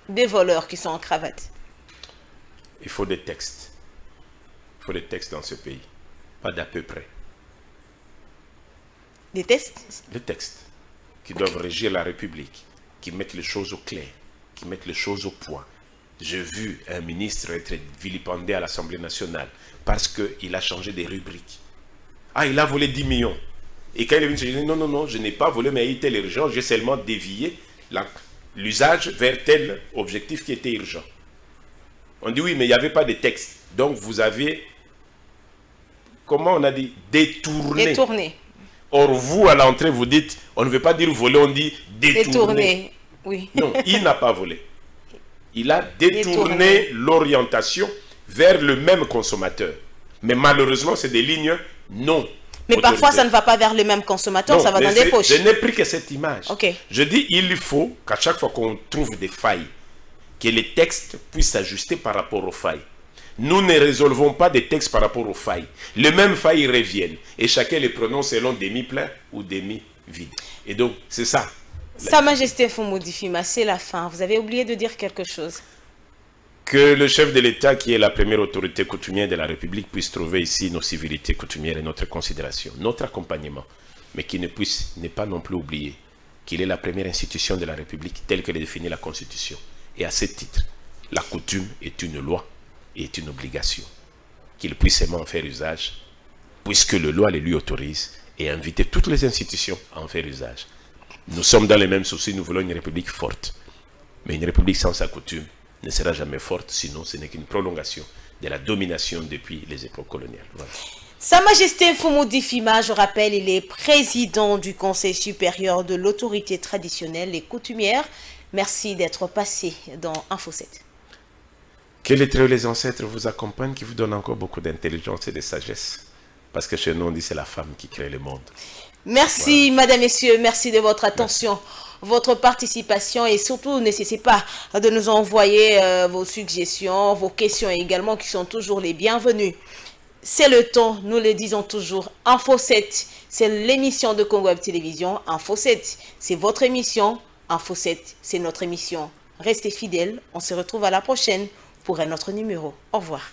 Des voleurs qui sont en cravate. Il faut des textes. Il faut des textes dans ce pays. Pas d'à peu près. Des textes? Des textes qui doivent régir la République, qui mettent les choses au clair, qui mettent les choses au point. J'ai vu un ministre être vilipendé à l'Assemblée nationale parce qu'il a changé des rubriques. Ah, il a volé 10 millions. Et quand il est venu, il dit non, non, non, je n'ai pas volé, mais il était urgent, j'ai seulement dévié l'usage vers tel objectif qui était urgent. On dit oui, mais il n'y avait pas de texte. Donc vous avez, comment on a dit, détourné. Or, vous, à l'entrée, vous dites, on ne veut pas dire voler, on dit détourner. Oui. Non, il n'a pas volé. Il a détourné l'orientation vers le même consommateur. Mais malheureusement, c'est des lignes non. Mais parfois, ça ne va pas vers le même consommateur, non, ça va dans des poches. Je n'ai pris que cette image. Okay. Je dis, il faut qu'à chaque fois qu'on trouve des failles, que les textes puissent s'ajuster par rapport aux failles. Nous ne résolvons pas des textes par rapport aux failles. Les mêmes failles reviennent. Et chacun les prononce selon demi-plein ou demi-vide. Et donc, c'est ça. Sa Majesté Fumu Difima, c'est la fin. Vous avez oublié de dire quelque chose. Que le chef de l'État, qui est la première autorité coutumière de la République, puisse trouver ici nos civilités coutumières et notre considération, notre accompagnement. Mais qu'il ne puisse ne pas non plus oublier qu'il est la première institution de la République telle qu'elle est définie la Constitution. Et à ce titre, la coutume est une loi. Est une obligation qu'il puisse en faire usage, puisque le loi les lui autorise, et inviter toutes les institutions à en faire usage. Nous sommes dans les mêmes soucis, nous voulons une république forte. Mais une république sans sa coutume ne sera jamais forte, sinon ce n'est qu'une prolongation de la domination depuis les époques coloniales. Voilà. Sa Majesté Fumu Difima, je rappelle, il est président du Conseil supérieur de l'autorité traditionnelle et coutumière. Merci d'être passé dans Info 7. Que les traits les ancêtres vous accompagnent, qui vous donnent encore beaucoup d'intelligence et de sagesse. Parce que chez nous, on dit c'est la femme qui crée le monde. Merci, voilà. Madame, Messieurs, merci de votre attention, votre participation. Et surtout, n'hésitez pas de nous envoyer vos suggestions, vos questions également, qui sont toujours les bienvenues. C'est le temps, nous le disons toujours, Info 7, c'est l'émission de Congo Web Télévision. Info 7, c'est votre émission. Info 7, c'est notre émission. Restez fidèles, on se retrouve à la prochaine pour un autre numéro. Au revoir.